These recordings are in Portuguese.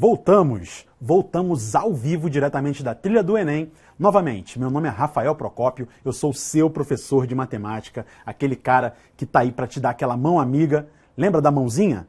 Voltamos ao vivo diretamente da trilha do Enem. Novamente, meu nome é Rafael Procópio, eu sou o seu professor de matemática, aquele cara que tá aí para te dar aquela mão amiga. Lembra da mãozinha?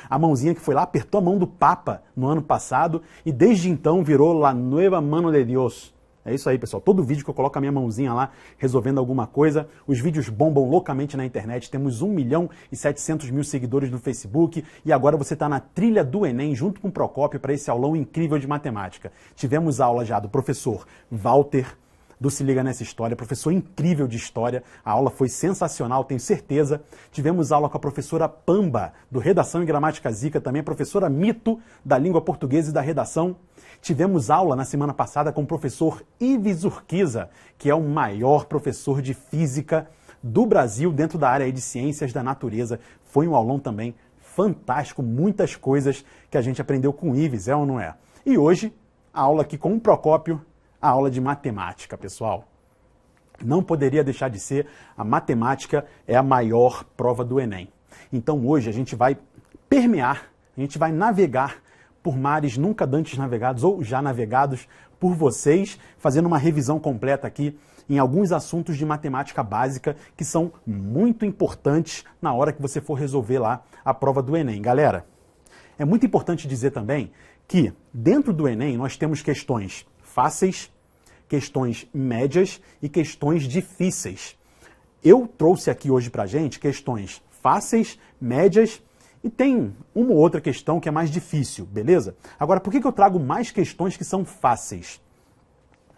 A mãozinha que foi lá, apertou a mão do Papa no ano passado e desde então virou La Nueva Mano de Dios. É isso aí, pessoal. Todo vídeo que eu coloco a minha mãozinha lá, resolvendo alguma coisa, os vídeos bombam loucamente na internet. Temos 1.700.000 seguidores no Facebook e agora você está na trilha do Enem junto com o Procópio para esse aulão incrível de matemática. Tivemos aula já do professor Walter, do Se Liga Nessa História, professor incrível de história. A aula foi sensacional, tenho certeza. Tivemos aula com a professora Pamba, do Redação e Gramática Zica, também a professora Mito, da Língua Portuguesa e da Redação. Tivemos aula na semana passada com o professor Ives Urquiza, que é o maior professor de física do Brasil dentro da área de ciências da natureza. Foi um aulão também fantástico, muitas coisas que a gente aprendeu com o Ives, é ou não é? E hoje, a aula aqui com o Procópio, a aula de matemática, pessoal. Não poderia deixar de ser, a matemática é a maior prova do Enem. Então hoje a gente vai permear, a gente vai navegar por mares nunca dantes navegados ou já navegados por vocês, fazendo uma revisão completa aqui em alguns assuntos de matemática básica que são muito importantes na hora que você for resolver lá a prova do Enem. Galera, é muito importante dizer também que dentro do Enem nós temos questões fáceis, questões médias e questões difíceis. Eu trouxe aqui hoje pra gente questões fáceis, médias e tem uma ou outra questão que é mais difícil, beleza? Agora, por que eu trago mais questões que são fáceis?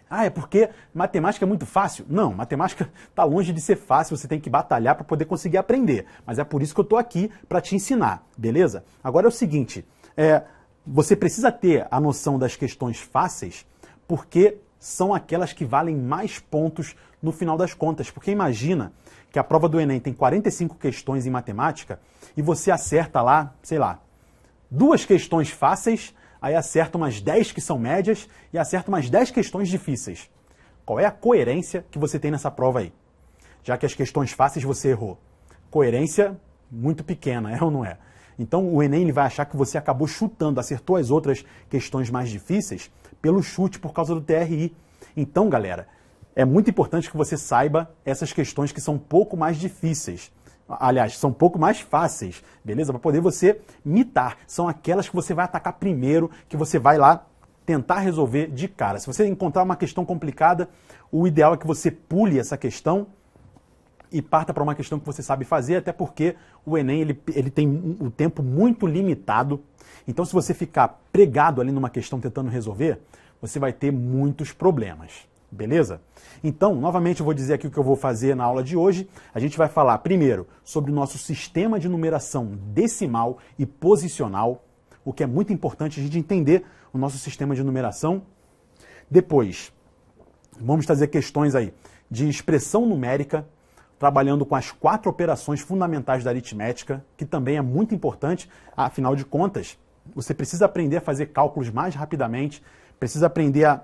Ah, é porque matemática é muito fácil? Não, matemática está longe de ser fácil, você tem que batalhar para poder conseguir aprender. Mas é por isso que eu estou aqui para te ensinar, beleza? Agora é o seguinte, você precisa ter a noção das questões fáceis porque são aquelas que valem mais pontos no final das contas. Porque imagina que a prova do Enem tem 45 questões em matemática e você acerta lá, sei lá, 2 questões fáceis, aí acerta umas 10 que são médias e acerta umas 10 questões difíceis. Qual é a coerência que você tem nessa prova aí? Já que as questões fáceis você errou. Coerência muito pequena, é ou não é? Então o Enem ele vai achar que você acabou chutando, acertou as outras questões mais difíceis pelo chute por causa do TRI. Então, galera, é muito importante que você saiba essas questões que são um pouco mais difíceis. Aliás, são um pouco mais fáceis, beleza? Para poder você mitar. São aquelas que você vai atacar primeiro, que você vai lá tentar resolver de cara. Se você encontrar uma questão complicada, o ideal é que você pule essa questão e parta para uma questão que você sabe fazer, até porque o Enem ele tem um tempo muito limitado. Então, se você ficar pregado ali numa questão tentando resolver, você vai ter muitos problemas. Beleza? Então, novamente eu vou dizer aqui o que eu vou fazer na aula de hoje. A gente vai falar primeiro sobre o nosso sistema de numeração decimal e posicional, o que é muito importante a gente entender o nosso sistema de numeração. Depois, vamos trazer questões aí de expressão numérica, trabalhando com as 4 operações fundamentais da aritmética, que também é muito importante, afinal de contas, você precisa aprender a fazer cálculos mais rapidamente, precisa aprender a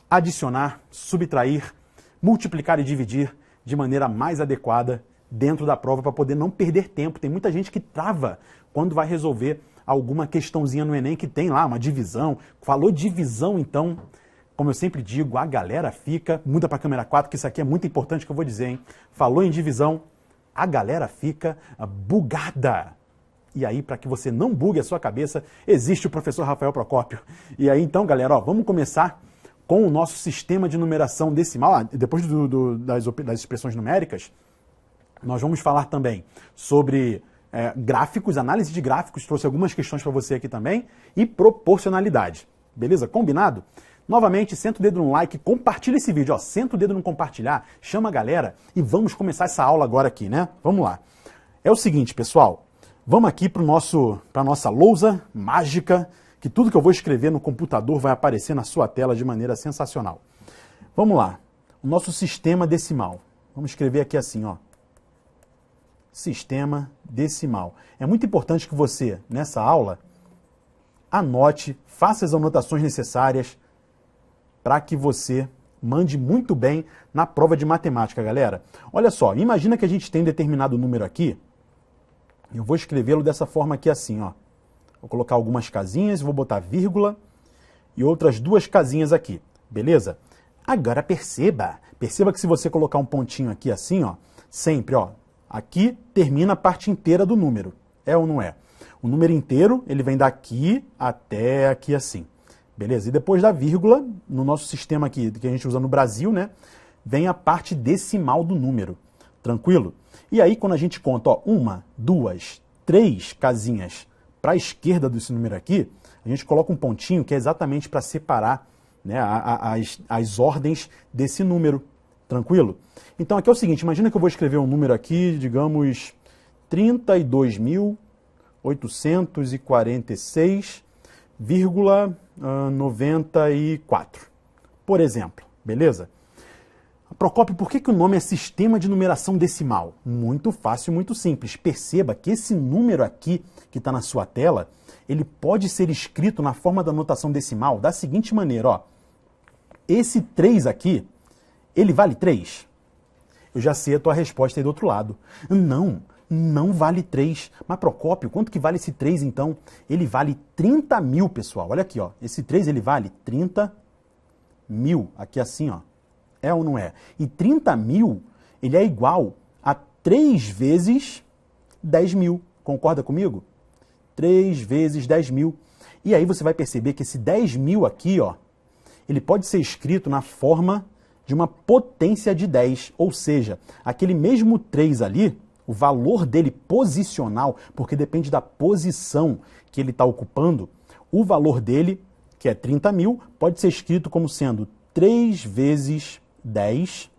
adicionar, subtrair, multiplicar e dividir de maneira mais adequada dentro da prova para poder não perder tempo. Tem muita gente que trava quando vai resolver alguma questãozinha no Enem que tem lá uma divisão. Falou divisão, então, como eu sempre digo, a galera fica... Muda para a câmera 4, que isso aqui é muito importante que eu vou dizer, hein? Falou em divisão, a galera fica bugada. E aí, para que você não bugue a sua cabeça, existe o professor Rafael Procópio. E aí, então, galera, ó, vamos começar com o nosso sistema de numeração decimal. Depois das expressões numéricas, nós vamos falar também sobre gráficos, análise de gráficos, trouxe algumas questões para você aqui também, e proporcionalidade. Beleza? Combinado? Novamente, senta o dedo no like, compartilha esse vídeo, ó, senta o dedo no compartilhar, chama a galera e vamos começar essa aula agora aqui, né? Vamos lá. É o seguinte, pessoal, vamos aqui para a nossa lousa mágica, que tudo que eu vou escrever no computador vai aparecer na sua tela de maneira sensacional. Vamos lá, o nosso sistema decimal. Vamos escrever aqui assim, ó. Sistema decimal. É muito importante que você, nessa aula, anote, faça as anotações necessárias para que você mande muito bem na prova de matemática, galera. Olha só, imagina que a gente tem determinado número aqui, eu vou escrevê-lo dessa forma aqui assim, ó. Vou colocar algumas casinhas, vou botar vírgula e outras 2 casinhas aqui, beleza? Agora perceba que se você colocar um pontinho aqui assim, ó, sempre, ó, aqui termina a parte inteira do número, é ou não é? O número inteiro, ele vem daqui até aqui assim, beleza? E depois da vírgula, no nosso sistema aqui, que a gente usa no Brasil, né, vem a parte decimal do número, tranquilo? E aí, quando a gente conta, ó, 1, 2, 3 casinhas para a esquerda desse número aqui, a gente coloca um pontinho que é exatamente para separar, né, as ordens desse número, tranquilo? Então aqui é o seguinte, imagina que eu vou escrever um número aqui, digamos, 32.846,94, por exemplo, beleza? Procópio, por que o nome é sistema de numeração decimal? Muito fácil e muito simples. Perceba que esse número aqui, que está na sua tela, ele pode ser escrito na forma da notação decimal da seguinte maneira, ó. Esse 3 aqui, ele vale 3? Eu já sei a tua resposta aí do outro lado. Não vale 3. Mas, Procópio, quanto que vale esse 3, então? Ele vale 30 mil, pessoal. Olha aqui, ó. Esse 3, ele vale 30 mil. Aqui assim, ó. É ou não é? E 30 mil, ele é igual a 3 vezes 10 mil. Concorda comigo? 3 vezes 10 mil. E aí você vai perceber que esse 10 mil aqui, ó, ele pode ser escrito na forma de uma potência de 10. Ou seja, aquele mesmo 3 ali, o valor dele posicional, porque depende da posição que ele está ocupando, o valor dele, que é 30 mil, pode ser escrito como sendo 3 vezes 10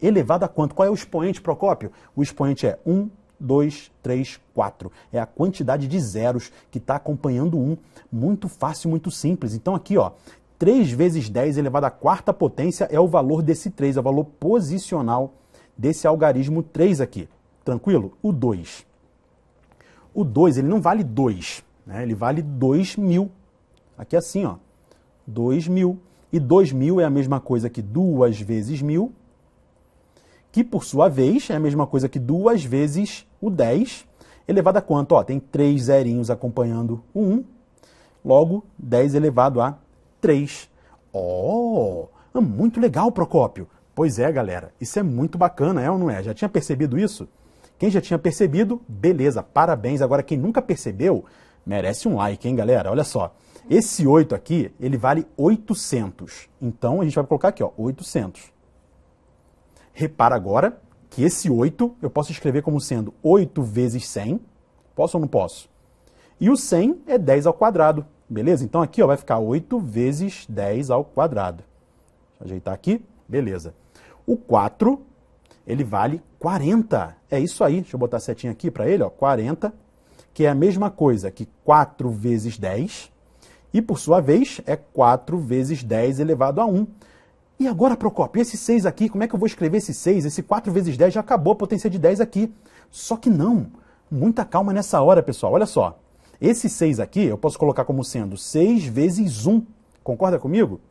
elevado a quanto? Qual é o expoente, Procópio? O expoente é 1, 2, 3, 4. É a quantidade de zeros que está acompanhando 1. Muito fácil, muito simples. Então aqui, ó, 3 vezes 10 elevado à 4ª potência é o valor desse 3, é o valor posicional desse algarismo 3 aqui. Tranquilo? O 2. O 2, ele não vale 2, né? Ele vale 2.000. Aqui assim, ó, 2.000. E 2.000 é a mesma coisa que 2 vezes 1.000, que por sua vez é a mesma coisa que 2 vezes o 10, elevado a quanto? Ó, tem 3 zerinhos acompanhando o 1, logo 10 elevado a 3. Oh, muito legal, Procópio. Pois é, galera, isso é muito bacana, é ou não é? Já tinha percebido isso? Quem já tinha percebido, beleza, parabéns. Agora, quem nunca percebeu, merece um like, hein, galera? Olha só. Esse 8 aqui, ele vale 800. Então, a gente vai colocar aqui, ó, 800. Repara agora que esse 8 eu posso escrever como sendo 8 vezes 100. Posso ou não posso? E o 100 é 10 ao quadrado, beleza? Então, aqui ó, vai ficar 8 vezes 10 ao quadrado. Deixa eu ajeitar aqui, beleza. O 4, ele vale 40. É isso aí, deixa eu botar a setinha aqui para ele, ó, 40, que é a mesma coisa que 4 vezes 10. E, por sua vez, é 4 vezes 10 elevado a 1. E agora, Procópio, esse 6 aqui, como é que eu vou escrever esse 6? Esse 4 vezes 10 já acabou a potência de 10 aqui. Só que não. Muita calma nessa hora, pessoal. Olha só. Esse 6 aqui, eu posso colocar como sendo 6 vezes 1. Concorda comigo?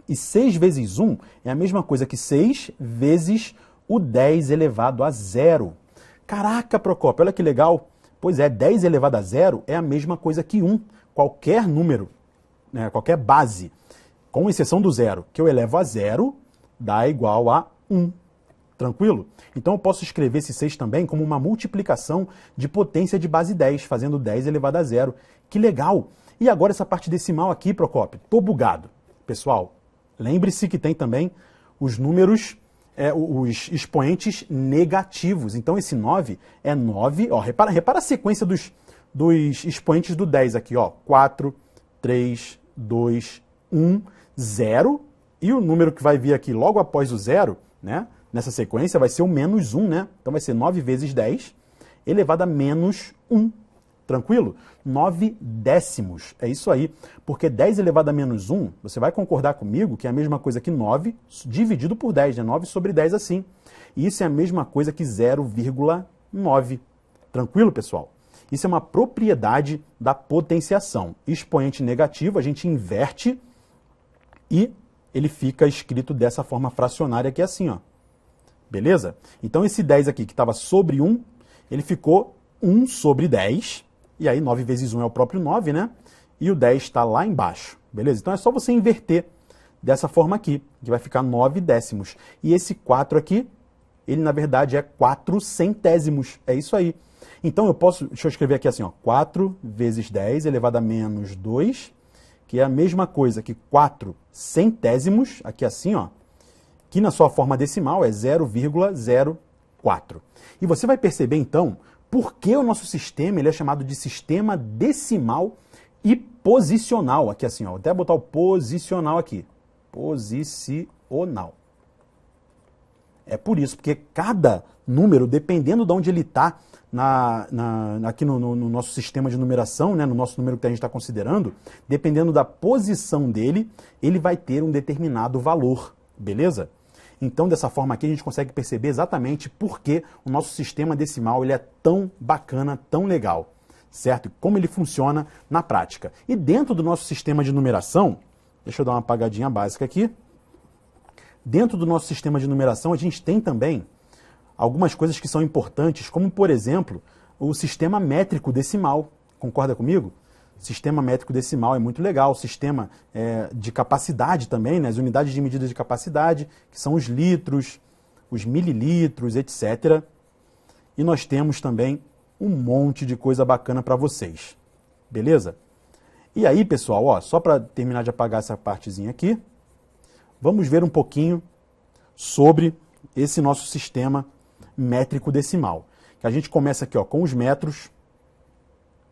E 6 vezes 1 é a mesma coisa que 6 vezes o 10 elevado a 0. Caraca, Procópio, olha que legal. Pois é, 10 elevado a 0 é a mesma coisa que 1. Qualquer número, né, qualquer base, com exceção do 0, que eu elevo a 0, dá igual a 1. Tranquilo? Então eu posso escrever esse 6 também como uma multiplicação de potência de base 10, fazendo 10 elevado a 0. Que legal! E agora essa parte decimal aqui, Procópio, tô bugado. Pessoal, lembre-se que tem também os números, os expoentes negativos. Então esse 9 é 9, ó, repara a sequência dos expoentes do 10 aqui, ó, 4, 3, 2, 1, 0, e o número que vai vir aqui logo após o 0, né, nessa sequência vai ser o menos 1, né, então vai ser 9 vezes 10 elevado a menos 1, tranquilo? 9 décimos, é isso aí, porque 10 elevado a menos 1, você vai concordar comigo que é a mesma coisa que 9 dividido por 10, né, 9 sobre 10 assim, e isso é a mesma coisa que 0,9, tranquilo, pessoal? Isso é uma propriedade da potenciação. Expoente negativo, a gente inverte e ele fica escrito dessa forma fracionária aqui assim, ó. Beleza? Então esse 10 aqui que estava sobre 1, ele ficou 1 sobre 10, E aí 9 vezes 1 é o próprio 9, né? E o 10 está lá embaixo, beleza? Então é só você inverter dessa forma aqui, que vai ficar 9 décimos. E esse 4 aqui, ele na verdade é 4 centésimos, é isso aí. Então eu posso, deixa eu escrever aqui assim, ó, 4 vezes 10 elevado a menos 2, que é a mesma coisa que 4 centésimos, aqui assim, ó, que na sua forma decimal é 0,04. E você vai perceber então por que o nosso sistema ele é chamado de sistema decimal e posicional. Aqui assim, ó, vou até botar o posicional aqui. Posicional. É por isso, porque cada número, dependendo de onde ele está aqui no nosso sistema de numeração, né, no nosso número que a gente está considerando, dependendo da posição dele, ele vai ter um determinado valor, beleza? Então, dessa forma aqui, a gente consegue perceber exatamente por que o nosso sistema decimal ele é tão bacana, tão legal, certo? Como ele funciona na prática. E dentro do nosso sistema de numeração, deixa eu dar uma apagadinha básica aqui. Dentro do nosso sistema de numeração, a gente tem também algumas coisas que são importantes, como, por exemplo, o sistema métrico decimal. Concorda comigo? Sistema métrico decimal é muito legal. O sistema de capacidade também, né? As unidades de medida de capacidade, que são os litros, os mililitros, etc. E nós temos também um monte de coisa bacana para vocês. Beleza? E aí, pessoal, ó, só para terminar de apagar essa partezinha aqui, vamos ver um pouquinho sobre esse nosso sistema métrico decimal. Que a gente começa aqui, ó, com os metros,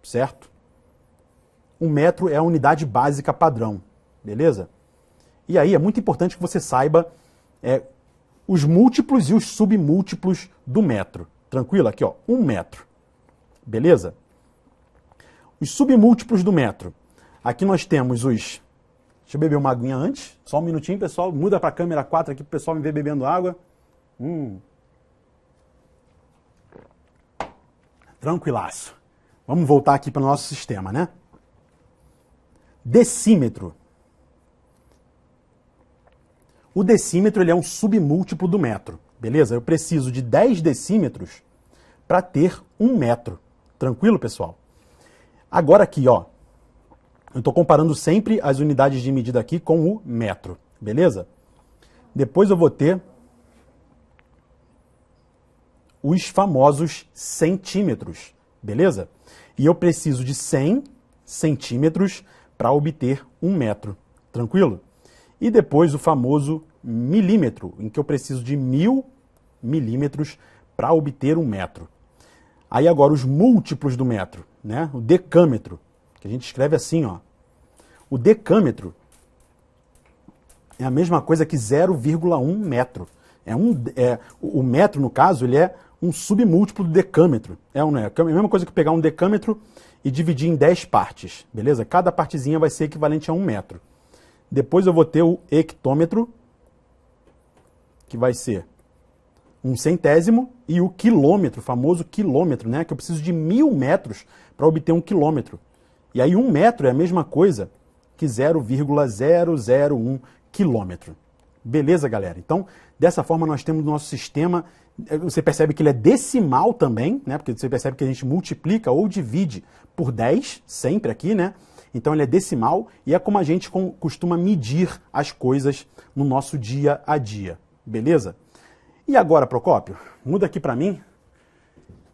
certo? Um metro é a unidade básica padrão, beleza? E aí é muito importante que você saiba os múltiplos e os submúltiplos do metro. Tranquilo? Aqui, ó, 1 metro, beleza? Os submúltiplos do metro. Aqui nós temos os... Deixa eu beber uma aguinha antes. Só um minutinho, pessoal. Muda para a câmera 4 aqui para o pessoal me ver bebendo água. Tranquilaço. Vamos voltar aqui para o nosso sistema, né? Decímetro. O decímetro ele é um submúltiplo do metro, beleza? Eu preciso de 10 decímetros para ter 1 metro. Tranquilo, pessoal? Agora aqui, ó, eu estou comparando sempre as unidades de medida aqui com o metro, beleza? Depois eu vou ter os famosos centímetros, beleza? E eu preciso de 100 centímetros para obter 1 metro, tranquilo? E depois o famoso milímetro, em que eu preciso de 1000 milímetros para obter 1 metro. Aí agora os múltiplos do metro, né? O decâmetro, que a gente escreve assim, ó. O decâmetro é a mesma coisa que 0,1 metro. O metro, no caso, ele é um submúltiplo do decâmetro. É a mesma coisa que pegar um decâmetro e dividir em 10 partes, beleza? Cada partezinha vai ser equivalente a 1 metro. Depois eu vou ter o hectômetro, que vai ser 1 centésimo, e o quilômetro, o famoso quilômetro, né? Que eu preciso de 1000 metros para obter 1 quilômetro. E aí 1 metro é a mesma coisa que 0,001 quilômetro. Beleza, galera? Então, dessa forma nós temos o nosso sistema. Você percebe que ele é decimal também, né? Porque você percebe que a gente multiplica ou divide por 10, sempre aqui, né? Então ele é decimal e é como a gente costuma medir as coisas no nosso dia a dia. Beleza? E agora, Procópio, muda aqui para mim,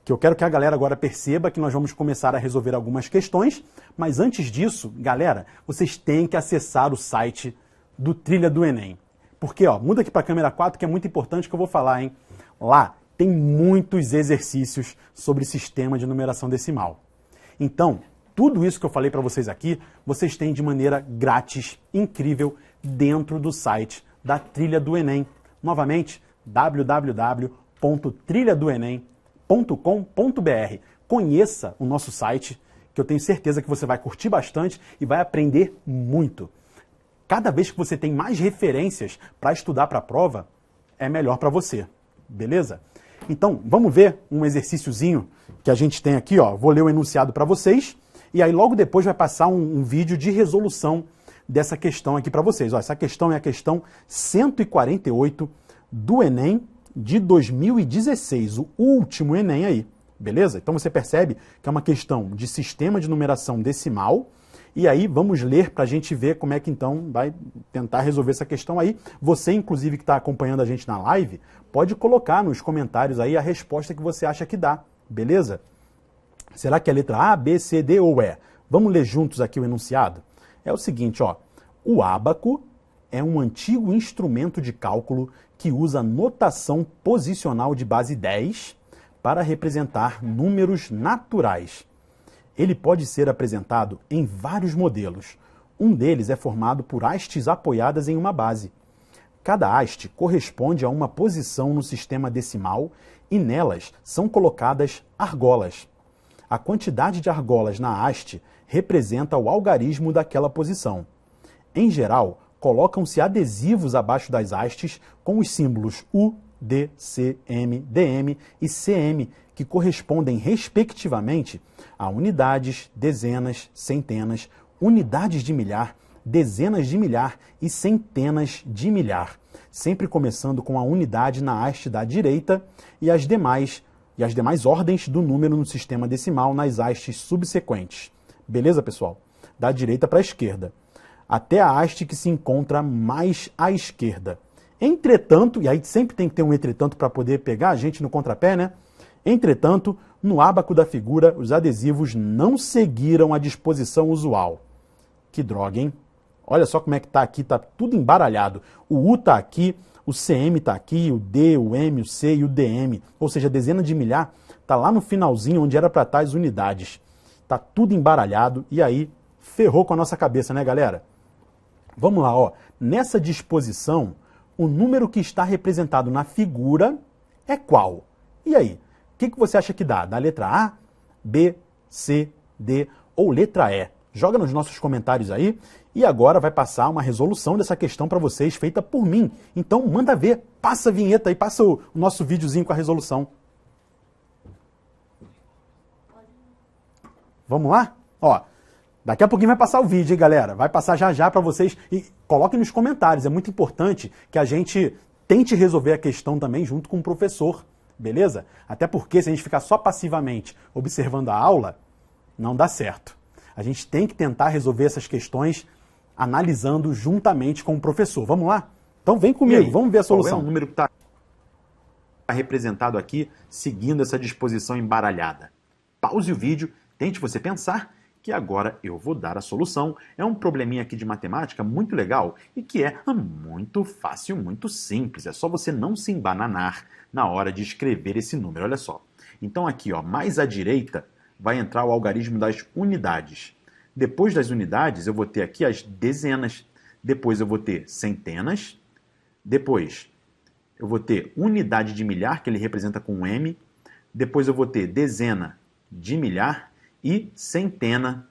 que eu quero que a galera agora perceba que nós vamos começar a resolver algumas questões, mas antes disso, galera, vocês têm que acessar o site do Trilha do Enem. Porque, ó, muda aqui para a câmera 4, que é muito importante que eu vou falar, hein? Lá tem muitos exercícios sobre sistema de numeração decimal. Então, tudo isso que eu falei para vocês aqui, vocês têm de maneira grátis, incrível, dentro do site da Trilha do Enem. Novamente, www.trilhadoenem.com.br. Conheça o nosso site, que eu tenho certeza que você vai curtir bastante e vai aprender muito. Cada vez que você tem mais referências para estudar para a prova, é melhor para você. Beleza? Então, vamos ver um exercíciozinho que a gente tem aqui, ó. Vou ler o enunciado para vocês e aí logo depois vai passar um vídeo de resolução dessa questão aqui para vocês. Ó, essa questão é a questão 148 do Enem de 2016, o último Enem aí. beleza? Então você percebe que é uma questão de sistema de numeração decimal, e aí vamos ler para a gente ver como é que então vai tentar resolver essa questão aí. Você, inclusive, que está acompanhando a gente na live, pode colocar nos comentários aí a resposta que você acha que dá, beleza? Será que é a letra A, B, C, D ou E? Vamos ler juntos aqui o enunciado? É o seguinte, ó. O ábaco é um antigo instrumento de cálculo que usa notação posicional de base 10 para representar números naturais. Ele pode ser apresentado em vários modelos. Um deles é formado por hastes apoiadas em uma base. Cada haste corresponde a uma posição no sistema decimal e nelas são colocadas argolas. A quantidade de argolas na haste representa o algarismo daquela posição. Em geral, colocam-se adesivos abaixo das hastes com os símbolos U, D, C, M, DM e CM, que correspondem respectivamente a unidades, dezenas, centenas, unidades de milhar, dezenas de milhar e centenas de milhar, sempre começando com a unidade na haste da direita e as demais ordens do número no sistema decimal nas hastes subsequentes. Beleza, pessoal? Da direita para a esquerda, até a haste que se encontra mais à esquerda. Entretanto, e aí sempre tem que ter um entretanto para poder pegar a gente no contrapé, né? Entretanto, no ábaco da figura, os adesivos não seguiram a disposição usual. Que droga, hein? Olha só como é que tá aqui, tá tudo embaralhado. O U tá aqui, o CM tá aqui, o D, o M, o C e o DM. Ou seja, a dezena de milhar tá lá no finalzinho onde era para estar as unidades. Tá tudo embaralhado e aí ferrou com a nossa cabeça, né, galera? Vamos lá, ó. Nessa disposição, o número que está representado na figura é qual? E aí? O que você acha que dá? Dá letra A, B, C, D ou letra E? Joga nos nossos comentários aí. E agora vai passar uma resolução dessa questão para vocês, feita por mim. Então manda ver, passa a vinheta aí, passa o nosso videozinho com a resolução. Vamos lá? Ó, daqui a pouquinho vai passar o vídeo, hein, galera? Vai passar já já para vocês. E coloquem nos comentários, é muito importante que a gente tente resolver a questão também junto com o professor, beleza? Até porque se a gente ficar só passivamente observando a aula, não dá certo. A gente tem que tentar resolver essas questões analisando juntamente com o professor. Vamos lá? Então vem comigo, vamos ver a solução. Qual é o número que está representado aqui seguindo essa disposição embaralhada? Pause o vídeo, tente você pensar que agora eu vou dar a solução. É um probleminha aqui de matemática muito legal e que é muito fácil, muito simples. É só você não se embananar na hora de escrever esse número. Olha só. Então aqui, ó, mais à direita vai entrar o algarismo das unidades. Depois das unidades, eu vou ter aqui as dezenas. Depois eu vou ter centenas. Depois eu vou ter unidade de milhar, que ele representa com um M. Depois eu vou ter dezena de milhar e centena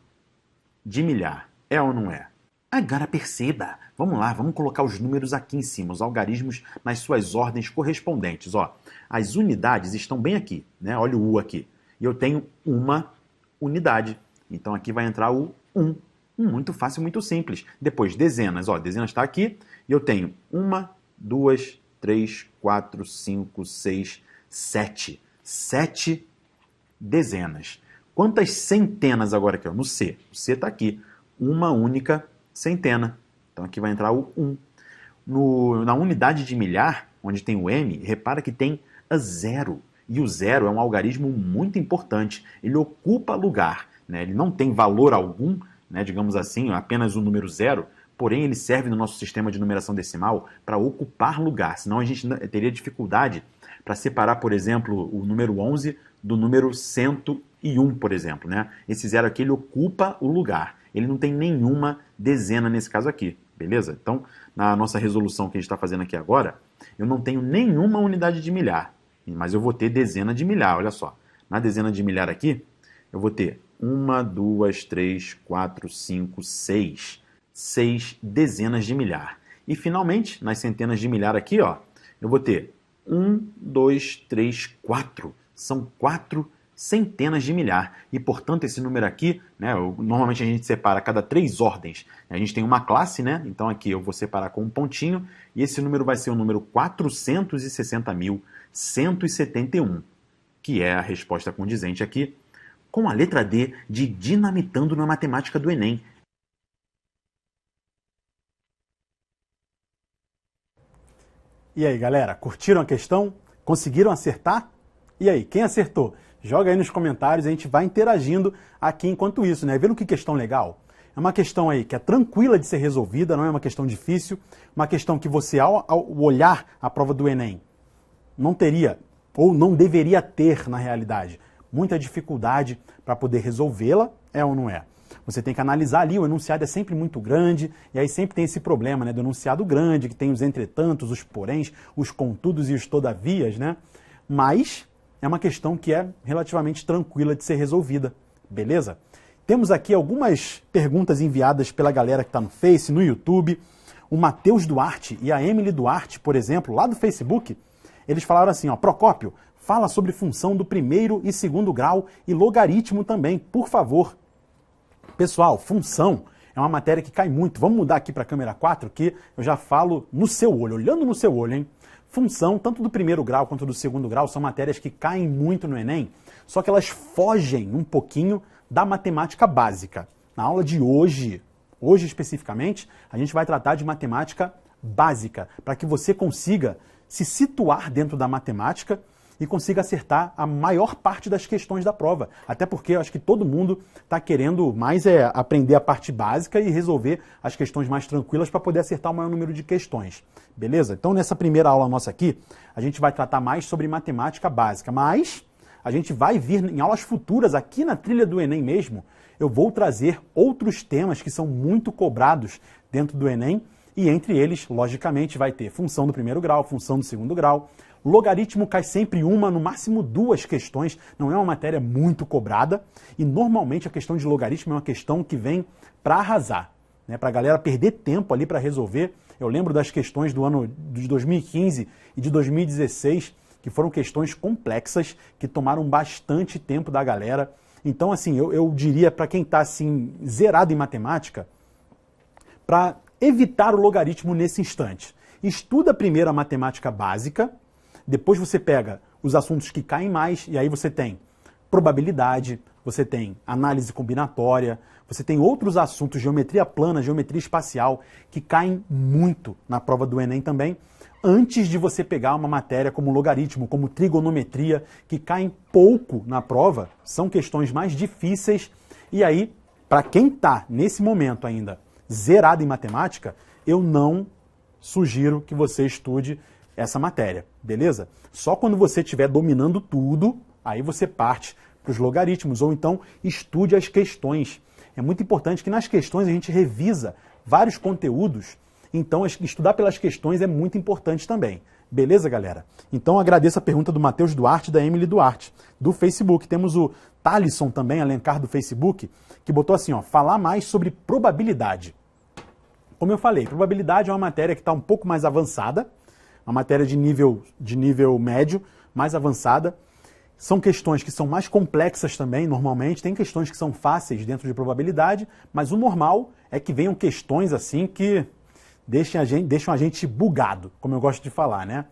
de milhar. É ou não é? Agora perceba. Vamos lá, vamos colocar os números aqui em cima, os algarismos nas suas ordens correspondentes. Ó, as unidades estão bem aqui, né? Olha o U aqui. E eu tenho uma unidade. Então aqui vai entrar o 1. Muito fácil, muito simples. Depois, dezenas. Ó, dezenas está aqui. E eu tenho 1, 2, 3, 4, 5, 6, 7. 7 dezenas. Quantas centenas agora aqui? Ó, no C. O C está aqui. Uma única centena. Então aqui vai entrar o 1. Na unidade de milhar, onde tem o M, repara que tem a 0. E o 0 é um algarismo muito importante. Ele ocupa lugar, né? Ele não tem valor algum, né? Digamos assim, apenas o número 0, porém ele serve no nosso sistema de numeração decimal para ocupar lugar, senão a gente teria dificuldade para separar, por exemplo, o número 11 do número 101, por exemplo, né? Esse 0 aqui, ele ocupa o lugar. Ele não tem nenhuma dezena nesse caso aqui, beleza? Então, na nossa resolução que a gente está fazendo aqui agora, eu não tenho nenhuma unidade de milhar, mas eu vou ter dezena de milhar, olha só. Na dezena de milhar aqui, eu vou ter 1, 2, 3, 4, 5, 6. 6 dezenas de milhar. E finalmente, nas centenas de milhar aqui, ó, eu vou ter 1, 2, 3, 4. São 4 centenas de milhar. E, portanto, esse número aqui, né, normalmente a gente separa a cada 3 ordens. A gente tem uma classe, né? Então aqui eu vou separar com um pontinho. E esse número vai ser o número 460.171. que é a resposta condizente aqui com a letra D de Dinamitando na Matemática do Enem. E aí, galera, curtiram a questão? Conseguiram acertar? E aí, quem acertou? Joga aí nos comentários, a gente vai interagindo aqui enquanto isso, né? Vendo que questão legal? É uma questão aí que é tranquila de ser resolvida, não é uma questão difícil, uma questão que você, ao olhar a prova do Enem, não teria, ou não deveria ter, na realidade, muita dificuldade para poder resolvê-la, é ou não é? Você tem que analisar ali, o enunciado é sempre muito grande, e aí sempre tem esse problema, né, do enunciado grande, que tem os entretantos, os poréns, os contudos e os todavias, né? Mas é uma questão que é relativamente tranquila de ser resolvida, beleza? Temos aqui algumas perguntas enviadas pela galera que está no Face, no YouTube. O Matheus Duarte e a Emily Duarte, por exemplo, lá do Facebook, eles falaram assim, ó, Procópio, fala sobre função do primeiro e segundo grau e logaritmo também, por favor. Pessoal, função é uma matéria que cai muito. Vamos mudar aqui para a câmera 4, que eu já falo no seu olho, olhando no seu olho, hein? Função, tanto do primeiro grau quanto do segundo grau, são matérias que caem muito no Enem, só que elas fogem um pouquinho da matemática básica. Na aula de hoje especificamente, a gente vai tratar de matemática básica, para que você consiga se situar dentro da matemática e consiga acertar a maior parte das questões da prova. Até porque eu acho que todo mundo está querendo mais aprender a parte básica e resolver as questões mais tranquilas para poder acertar o maior número de questões. Beleza? Então, nessa primeira aula nossa aqui, a gente vai tratar mais sobre matemática básica, mas a gente vai vir em aulas futuras, aqui na trilha do Enem mesmo, eu vou trazer outros temas que são muito cobrados dentro do Enem, e entre eles, logicamente, vai ter função do primeiro grau, função do segundo grau. Logaritmo cai sempre uma, no máximo duas questões, não é uma matéria muito cobrada, e normalmente a questão de logaritmo é uma questão que vem para arrasar, né? Para a galera perder tempo ali para resolver. Eu lembro das questões do ano de 2015 e de 2016, que foram questões complexas, que tomaram bastante tempo da galera. Então, assim, eu diria para quem está assim, zerado em matemática, para evitar o logaritmo nesse instante. Estuda primeiro a matemática básica, depois você pega os assuntos que caem mais, e aí você tem probabilidade, você tem análise combinatória, você tem outros assuntos, geometria plana, geometria espacial, que caem muito na prova do Enem também, antes de você pegar uma matéria como logaritmo, como trigonometria, que caem pouco na prova, são questões mais difíceis, e aí, para quem está nesse momento ainda zerado em matemática, eu não sugiro que você estude essa matéria, beleza? Só quando você estiver dominando tudo, aí você parte para os logaritmos, ou então estude as questões. É muito importante que nas questões a gente revisa vários conteúdos, então estudar pelas questões é muito importante também. Beleza, galera? Então agradeço a pergunta do Matheus Duarte e da Emily Duarte, do Facebook. Temos o Thalisson também, Alencar, do Facebook, que botou assim, ó, falar mais sobre probabilidade. Como eu falei, probabilidade é uma matéria que está um pouco mais avançada, uma matéria de nível médio, mais avançada. São questões que são mais complexas também, normalmente. Tem questões que são fáceis dentro de probabilidade, mas o normal é que venham questões assim que deixam a gente bugado, como eu gosto de falar, né?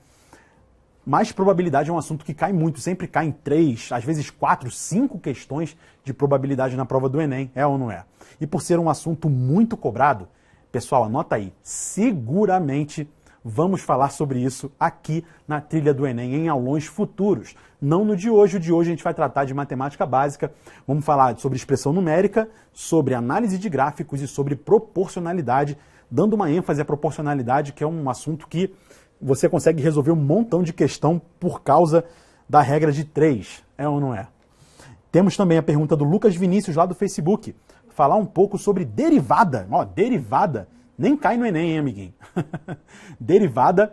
Mas probabilidade é um assunto que cai muito, sempre cai em 3, às vezes 4, 5 questões de probabilidade na prova do Enem, é ou não é? E por ser um assunto muito cobrado, pessoal, anota aí, seguramente vamos falar sobre isso aqui na trilha do Enem, em aulões futuros. Não no de hoje. O de hoje a gente vai tratar de matemática básica, vamos falar sobre expressão numérica, sobre análise de gráficos e sobre proporcionalidade, dando uma ênfase à proporcionalidade, que é um assunto que você consegue resolver um montão de questão por causa da regra de 3, é ou não é? Temos também a pergunta do Lucas Vinícius, lá do Facebook, falar um pouco sobre derivada. Ó, derivada nem cai no Enem, hein, amiguinho? Derivada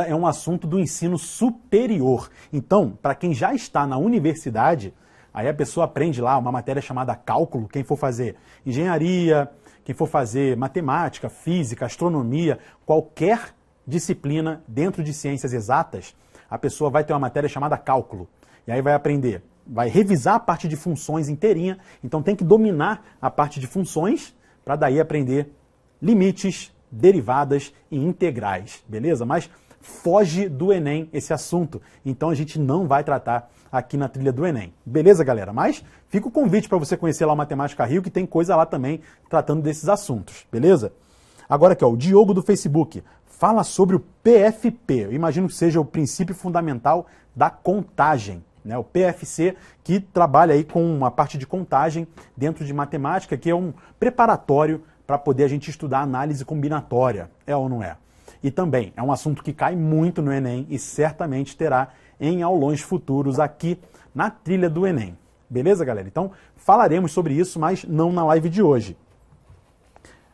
é um assunto do ensino superior. Então, para quem já está na universidade, aí a pessoa aprende lá uma matéria chamada cálculo, quem for fazer engenharia, quem for fazer matemática, física, astronomia, qualquer disciplina dentro de ciências exatas, a pessoa vai ter uma matéria chamada cálculo. E aí vai aprender, vai revisar a parte de funções inteirinha, então tem que dominar a parte de funções, para daí aprender limites, derivadas e integrais, beleza? Mas foge do Enem esse assunto. Então a gente não vai tratar aqui na trilha do Enem. Beleza, galera? Mas fica o convite para você conhecer lá o Matemática Rio, que tem coisa lá também tratando desses assuntos, beleza? Agora aqui, ó, o Diogo do Facebook fala sobre o PFP. Eu imagino que seja o princípio fundamental da contagem, né? O PFC, que trabalha aí com uma parte de contagem dentro de matemática, que é um preparatório para poder a gente estudar análise combinatória, é ou não é? E também é um assunto que cai muito no Enem e certamente terá em aulões futuros aqui na trilha do Enem. Beleza, galera? Então falaremos sobre isso, mas não na live de hoje.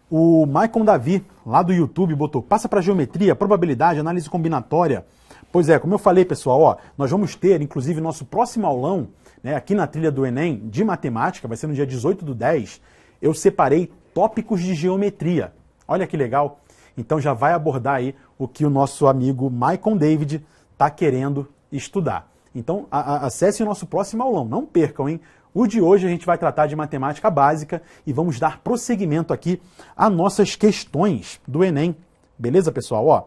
O Maicon Davi, lá do YouTube, botou: passa para geometria, probabilidade, análise combinatória. Pois é, como eu falei, pessoal, ó, nós vamos ter, inclusive, nosso próximo aulão, né, aqui na trilha do Enem, de matemática, vai ser no dia 18/10, eu separei tópicos de geometria. Olha que legal. Então já vai abordar aí o que o nosso amigo Maicon David está querendo estudar. Então acesse o nosso próximo aulão, não percam, hein? O de hoje a gente vai tratar de matemática básica e vamos dar prosseguimento aqui a nossas questões do Enem. Beleza, pessoal? Ó,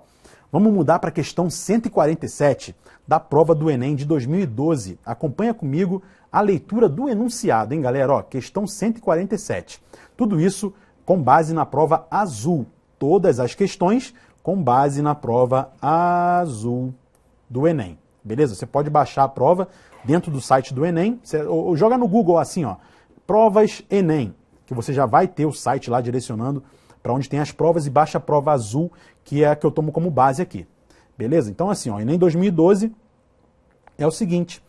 vamos mudar para a questão 147 da prova do Enem de 2012. Acompanha comigo a leitura do enunciado, hein, galera? Ó, questão 147. Tudo isso com base na prova azul. Todas as questões com base na prova azul do Enem. Beleza? Você pode baixar a prova dentro do site do Enem, ou joga no Google assim, ó, provas Enem, que você já vai ter o site lá direcionando para onde tem as provas, e baixa a prova azul, que é a que eu tomo como base aqui. Beleza? Então assim, ó, Enem 2012 é o seguinte: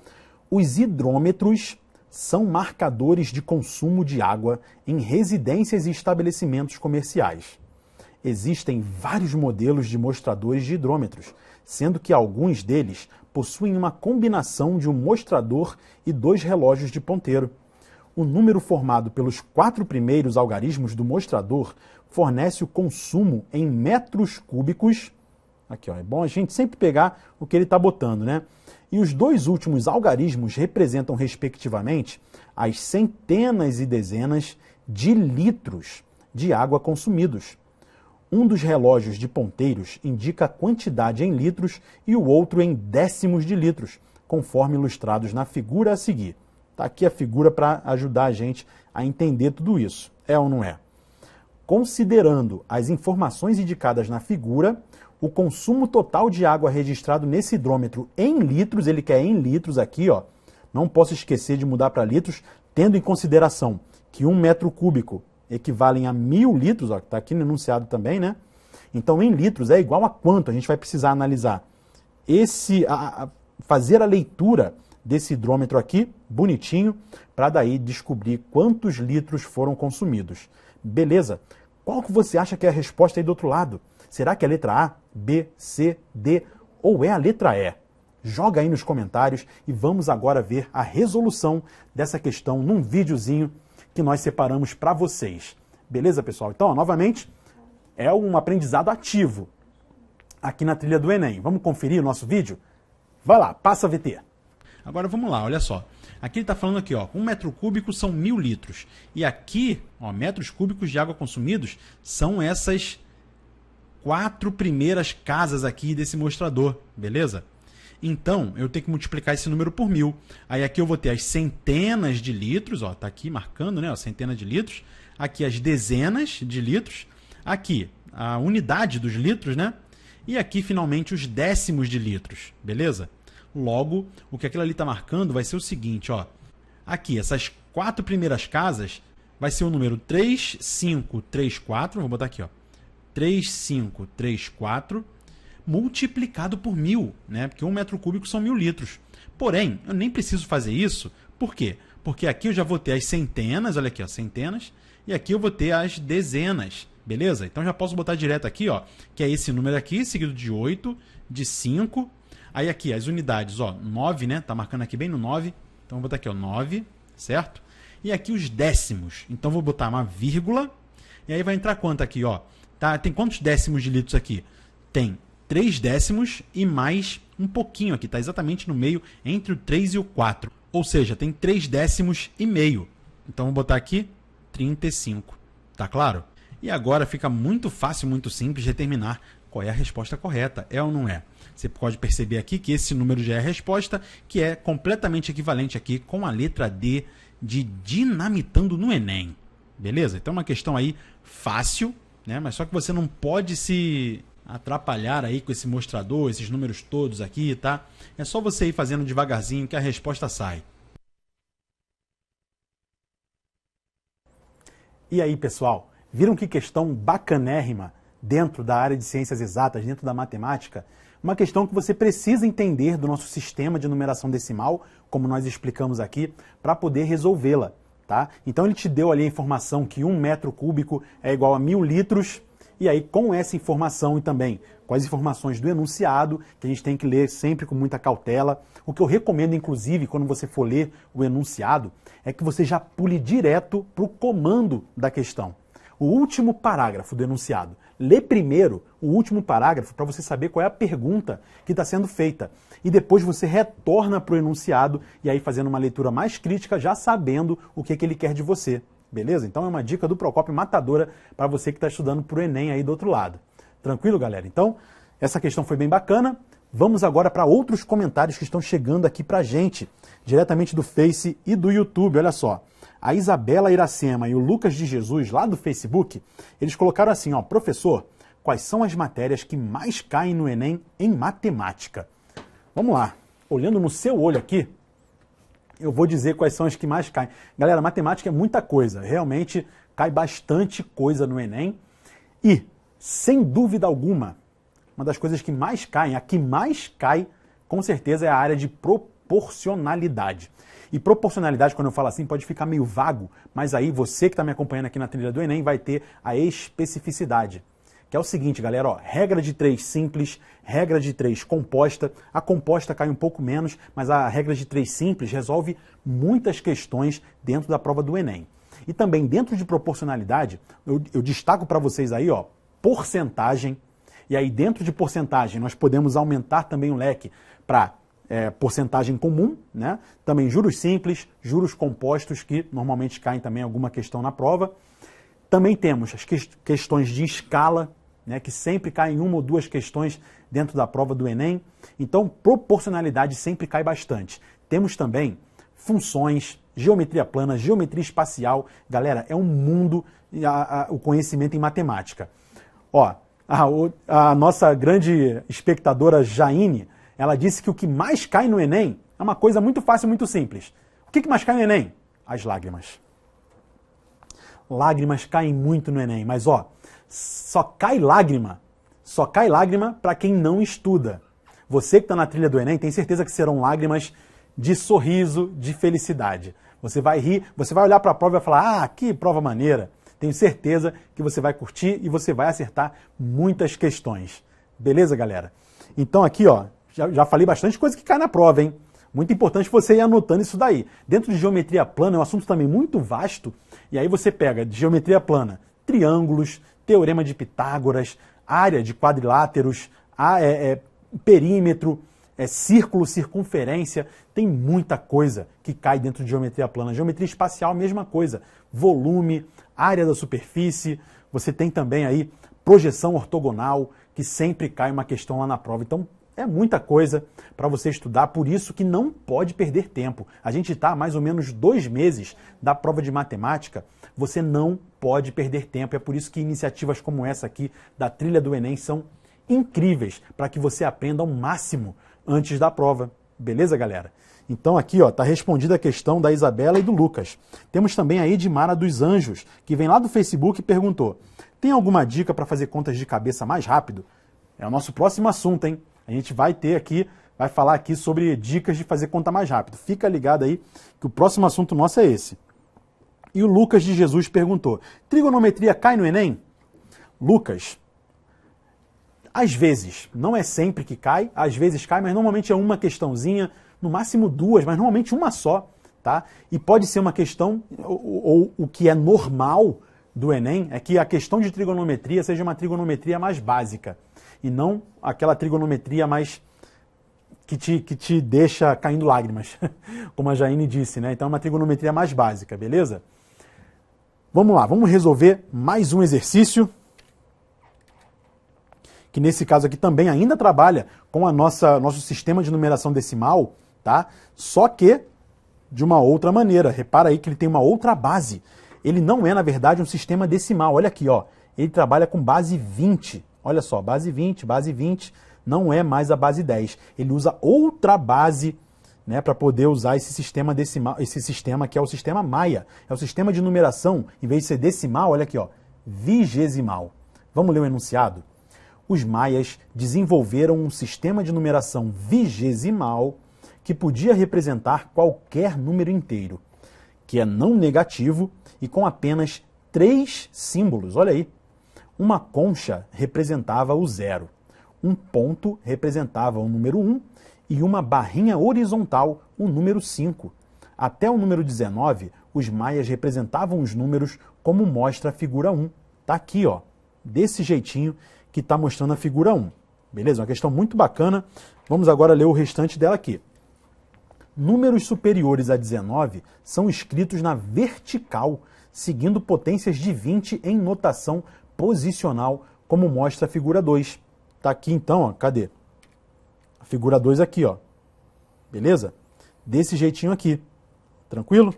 os hidrômetros são marcadores de consumo de água em residências e estabelecimentos comerciais. Existem vários modelos de mostradores de hidrômetros, sendo que alguns deles possuem uma combinação de um mostrador e 2 relógios de ponteiro. O número formado pelos 4 primeiros algarismos do mostrador fornece o consumo em metros cúbicos. Aqui, ó, é bom a gente sempre pegar o que ele está botando, né? E os 2 últimos algarismos representam, respectivamente, as centenas e dezenas de litros de água consumidos. Um dos relógios de ponteiros indica a quantidade em litros e o outro em décimos de litros, conforme ilustrados na figura a seguir. Está aqui a figura para ajudar a gente a entender tudo isso. É ou não é? Considerando as informações indicadas na figura, o consumo total de água registrado nesse hidrômetro em litros, ele quer em litros aqui, ó. Não posso esquecer de mudar para litros, tendo em consideração que 1 metro cúbico equivalem a 1000 litros, ó, que está aqui no enunciado também, né? Então, em litros é igual a quanto? A gente vai precisar analisar fazer a leitura desse hidrômetro aqui, bonitinho, para daí descobrir quantos litros foram consumidos. Beleza? Qual que você acha que é a resposta aí do outro lado? Será que é a letra A, B, C, D ou é a letra E? Joga aí nos comentários e vamos agora ver a resolução dessa questão num videozinho que nós separamos para vocês. Beleza, pessoal? Então, ó, novamente, é um aprendizado ativo aqui na trilha do Enem. Vamos conferir o nosso vídeo? Vai lá, passa a VT. Agora vamos lá, olha só. Aqui ele está falando aqui, ó, 1 metro cúbico são 1000 litros. E aqui, ó, metros cúbicos de água consumidos são essas 4 primeiras casas aqui desse mostrador, beleza? Então, eu tenho que multiplicar esse número por 1000. Aí aqui eu vou ter as centenas de litros, ó, tá aqui marcando, né, ó, centenas de litros. Aqui as dezenas de litros. Aqui a unidade dos litros, né? E aqui finalmente os décimos de litros, beleza? Logo, o que aquilo ali está marcando vai ser o seguinte, ó. Aqui, essas 4 primeiras casas vai ser o número 3534, vou botar aqui, ó. 3534 multiplicado por 1000, né? Porque 1 metro cúbico são 1000 litros. Porém, eu nem preciso fazer isso. Por quê? Porque aqui eu já vou ter as centenas, olha aqui, ó, centenas, e aqui eu vou ter as dezenas, beleza? Então já posso botar direto aqui, ó, que é esse número aqui, seguido de 8, de 5. Aí aqui as unidades, ó, 9, né? Tá marcando aqui bem no 9. Então vou botar aqui, ó, 9, certo? E aqui os décimos. Então vou botar uma vírgula. E aí vai entrar quanto aqui, ó? Tá, tem quantos décimos de litros aqui? Tem 3 décimos e mais um pouquinho aqui, está exatamente no meio, entre o 3 e o 4. Ou seja, tem 3 décimos e meio. Então, vou botar aqui 35. Tá claro? E agora fica muito fácil, muito simples determinar qual é a resposta correta. É ou não é? Você pode perceber aqui que esse número já é a resposta, que é completamente equivalente aqui com a letra D de dinamitando no Enem. Beleza? Então é uma questão aí fácil, né? Mas só que você não pode se atrapalhar aí com esse mostrador, esses números todos aqui, tá? É só você ir fazendo devagarzinho que a resposta sai. E aí, pessoal, viram que questão bacanérrima dentro da área de ciências exatas, dentro da matemática? Uma questão que você precisa entender do nosso sistema de numeração decimal, como nós explicamos aqui, para poder resolvê-la, tá? Então ele te deu ali a informação que 1 metro cúbico é igual a 1000 litros, e aí com essa informação e também com as informações do enunciado, que a gente tem que ler sempre com muita cautela, o que eu recomendo, inclusive, quando você for ler o enunciado, é que você já pule direto para o comando da questão. O último parágrafo do enunciado. Lê primeiro o último parágrafo para você saber qual é a pergunta que está sendo feita. E depois você retorna para o enunciado e aí fazendo uma leitura mais crítica, já sabendo o que ele quer de você. Beleza? Então é uma dica do Procópio matadora para você que está estudando para o Enem aí do outro lado. Tranquilo, galera? Então, essa questão foi bem bacana. Vamos agora para outros comentários que estão chegando aqui para a gente, diretamente do Face e do YouTube. Olha só. A Isabela Iracema e o Lucas de Jesus, lá do Facebook, eles colocaram assim, ó, professor, quais são as matérias que mais caem no Enem em matemática? Vamos lá, olhando no seu olho aqui, eu vou dizer quais são as que mais caem. Galera, matemática é muita coisa, realmente cai bastante coisa no Enem e, sem dúvida alguma, uma das coisas que mais caem, a que mais cai, com certeza é a área de proporcionalidade. E proporcionalidade, quando eu falo assim, pode ficar meio vago, mas aí você que está me acompanhando aqui na trilha do Enem vai ter a especificidade. Que é o seguinte, galera, ó, regra de 3 simples, regra de 3 composta. A composta cai um pouco menos, mas a regra de 3 simples resolve muitas questões dentro da prova do Enem. E também dentro de proporcionalidade, eu destaco para vocês aí, ó, porcentagem. E aí dentro de porcentagem nós podemos aumentar também o leque para porcentagem comum, né? Também juros simples, juros compostos, que normalmente caem também alguma questão na prova. Também temos as questões de escala, né? Que sempre caem uma ou duas questões dentro da prova do Enem. Então, proporcionalidade sempre cai bastante. Temos também funções, geometria plana, geometria espacial. Galera, é um mundo o conhecimento em matemática. Ó, a nossa grande espectadora Jaine, ela disse que o que mais cai no Enem é uma coisa muito fácil e muito simples. O que mais cai no Enem? As lágrimas. Lágrimas caem muito no Enem, mas ó, só cai lágrima para quem não estuda. Você que está na trilha do Enem tem certeza que serão lágrimas de sorriso, de felicidade. Você vai rir, você vai olhar para a prova e vai falar, que prova maneira. Tenho certeza que você vai curtir e você vai acertar muitas questões. Beleza, galera? Então aqui, ó, já falei bastante coisa que cai na prova, hein? Muito importante você ir anotando isso daí. Dentro de geometria plana é um assunto também muito vasto, e aí você pega de geometria plana, triângulos, teorema de Pitágoras, área de quadriláteros, perímetro, círculo, circunferência, tem muita coisa que cai dentro de geometria plana. Geometria espacial, mesma coisa, volume, área da superfície, você tem também aí projeção ortogonal, que sempre cai uma questão lá na prova. Então, é muita coisa para você estudar, por isso que não pode perder tempo. A gente está há mais ou menos 2 meses da prova de matemática, você não pode perder tempo. É por isso que iniciativas como essa aqui, da trilha do Enem, são incríveis para que você aprenda ao máximo antes da prova. Beleza, galera? Então aqui, ó, tá respondida a questão da Isabela e do Lucas. Temos também a Edmara dos Anjos, que vem lá do Facebook e perguntou: tem alguma dica para fazer contas de cabeça mais rápido? É o nosso próximo assunto, hein? A gente vai falar aqui sobre dicas de fazer conta mais rápido. Fica ligado aí que o próximo assunto nosso é esse. E o Lucas de Jesus perguntou: trigonometria cai no Enem? Lucas, às vezes, não é sempre que cai, às vezes cai, mas normalmente é uma questãozinha, no máximo 2, mas normalmente uma só, tá? E pode ser uma questão, ou o que é normal do Enem, é que a questão de trigonometria seja uma trigonometria mais básica, e não aquela trigonometria mais que te deixa caindo lágrimas, como a Jaine disse, né? Então é uma trigonometria mais básica, beleza? Vamos lá, vamos resolver mais um exercício, que nesse caso aqui também ainda trabalha com a nosso sistema de numeração decimal, tá? Só que de uma outra maneira. Repara aí que ele tem uma outra base. Ele não é, na verdade, um sistema decimal. Olha aqui, ó. Ele trabalha com base 20. Olha só, base 20, não é mais a base 10. Ele usa outra base, né, para poder usar esse sistema decimal, esse sistema que é o sistema Maia. É o sistema de numeração, em vez de ser decimal, olha aqui, ó, vigesimal. Vamos ler o enunciado? Os maias desenvolveram um sistema de numeração vigesimal que podia representar qualquer número inteiro, que é não negativo e com apenas 3 símbolos. Olha aí. Uma concha representava o 0, um ponto representava o número 1 e uma barrinha horizontal o número 5. Até o número 19, os maias representavam os números como mostra a figura 1. Tá aqui, ó, desse jeitinho que está mostrando a figura 1. Beleza? Uma questão muito bacana. Vamos agora ler o restante dela aqui. Números superiores a 19 são escritos na vertical, seguindo potências de 20 em notação posicional, como mostra a figura 2. Tá aqui então, ó, cadê? A figura 2 aqui, ó. Beleza? Desse jeitinho aqui. Tranquilo?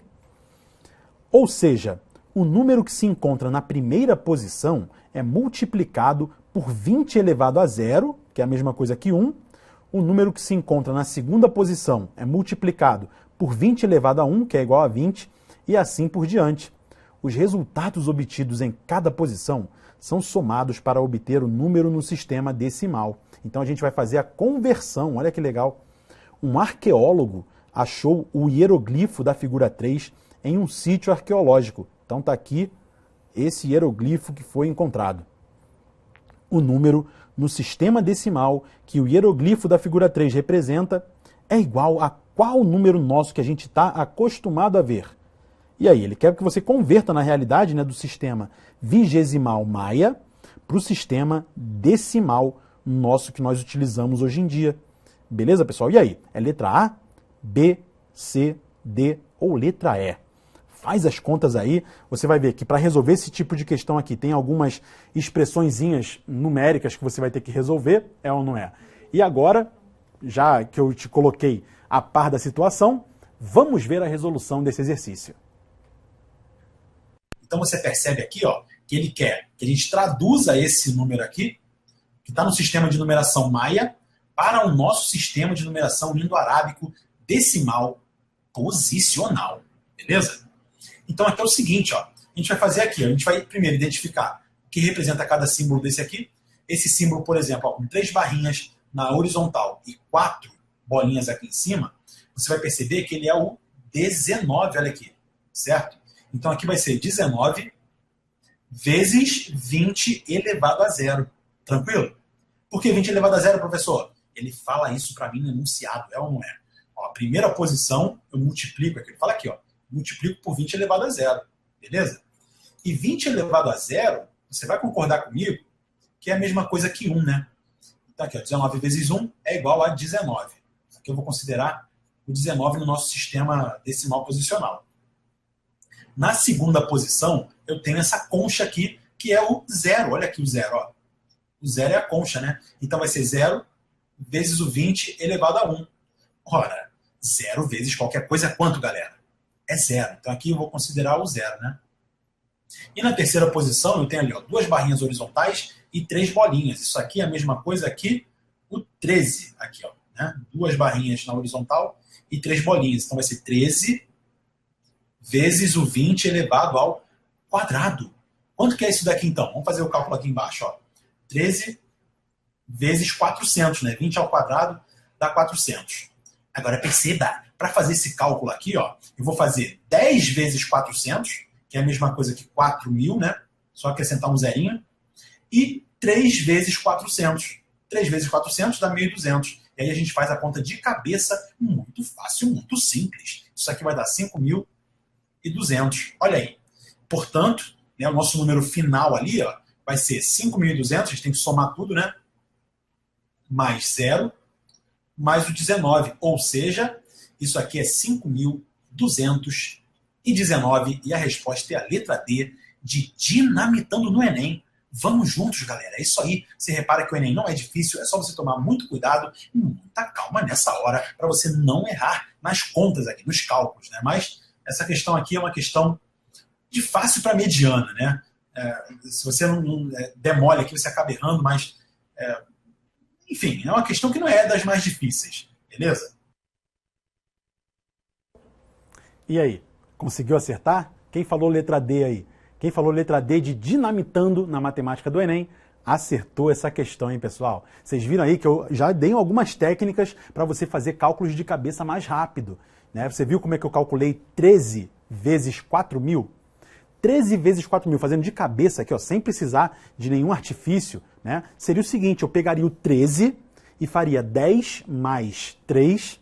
Ou seja, o número que se encontra na primeira posição é multiplicado por 20 elevado a 0, que é a mesma coisa que 1. O número que se encontra na segunda posição é multiplicado por 20 elevado a 1, que é igual a 20, e assim por diante. Os resultados obtidos em cada posição são somados para obter o número no sistema decimal. Então a gente vai fazer a conversão, olha que legal. Um arqueólogo achou o hieroglifo da figura 3 em um sítio arqueológico. Então está aqui esse hieroglifo que foi encontrado. O número no sistema decimal que o hieroglifo da figura 3 representa é igual a qual número nosso que a gente está acostumado a ver. E aí, ele quer que você converta na realidade, né, do sistema vigesimal maia para o sistema decimal nosso que nós utilizamos hoje em dia. Beleza, pessoal? E aí? É letra A, B, C, D ou letra E? Faz as contas aí, você vai ver que para resolver esse tipo de questão aqui tem algumas expressõezinhas numéricas que você vai ter que resolver, é ou não é? E agora, já que eu te coloquei a par da situação, vamos ver a resolução desse exercício. Então você percebe aqui, ó, que ele quer que a gente traduza esse número aqui, que está no sistema de numeração maia, para o nosso sistema de numeração indo-arábico decimal posicional. Beleza? Então aqui é o seguinte, ó, a gente vai fazer aqui, ó, a gente vai primeiro identificar o que representa cada símbolo desse aqui. Esse símbolo, por exemplo, ó, com 3 barrinhas na horizontal e 4 bolinhas aqui em cima, você vai perceber que ele é o 19, olha aqui, certo? Então aqui vai ser 19 vezes 20 elevado a 0. Tranquilo? Por que 20 elevado a 0, professor? Ele fala isso para mim no enunciado, é ou não é? Ó, a primeira posição eu multiplico aqui. Ele fala aqui, ó, multiplico por 20 elevado a 0. Beleza? E 20 elevado a 0, você vai concordar comigo que é a mesma coisa que 1, né? Então aqui, ó, 19 vezes 1 é igual a 19. Aqui eu vou considerar o 19 no nosso sistema decimal posicional. Na segunda posição, eu tenho essa concha aqui, que é o 0. Olha aqui o 0, ó. O 0 é a concha, né? Então vai ser 0 vezes o 20 elevado a 1. Ora, 0 vezes qualquer coisa é quanto, galera? É 0. Então aqui eu vou considerar o 0, né? E na terceira posição, eu tenho ali, ó, 2 barrinhas horizontais e 3 bolinhas. Isso aqui é a mesma coisa que o 13. Aqui, ó, né? 2 barrinhas na horizontal e 3 bolinhas. Então vai ser 13 vezes o 20 elevado ao quadrado. Quanto que é isso daqui, então? Vamos fazer o cálculo aqui embaixo. Ó. 13 vezes 400, né? 20 ao quadrado dá 400. Agora, perceba, para fazer esse cálculo aqui, ó, eu vou fazer 10 vezes 400, que é a mesma coisa que 4.000, né? Só acrescentar um zerinho. E 3 vezes 400. 3 vezes 400 dá 1.200. E aí a gente faz a conta de cabeça muito fácil, muito simples. Isso aqui vai dar 5.200. Olha aí. Portanto, né, o nosso número final ali, ó, vai ser 5.200, a gente tem que somar tudo, né? Mais 0, mais o 19. Ou seja, isso aqui é 5.219 e a resposta é a letra D de dinamitando no Enem. Vamos juntos, galera. É isso aí. Você repara que o Enem não é difícil, é só você tomar muito cuidado e muita calma nessa hora para você não errar nas contas aqui, nos cálculos, né? Mas essa questão aqui é uma questão de fácil para mediana, né? Se você não demole aqui, você acaba errando, mas enfim, é uma questão que não é das mais difíceis, beleza? E aí, conseguiu acertar? Quem falou letra D aí? Quem falou letra D de dinamitando na matemática do Enem, acertou essa questão, hein, pessoal? Vocês viram aí que eu já dei algumas técnicas para você fazer cálculos de cabeça mais rápido, né? Você viu como é que eu calculei 13 vezes 4.000? 13 vezes 4.000, fazendo de cabeça aqui, ó, sem precisar de nenhum artifício, né? Seria o seguinte, eu pegaria o 13 e faria 10 mais 3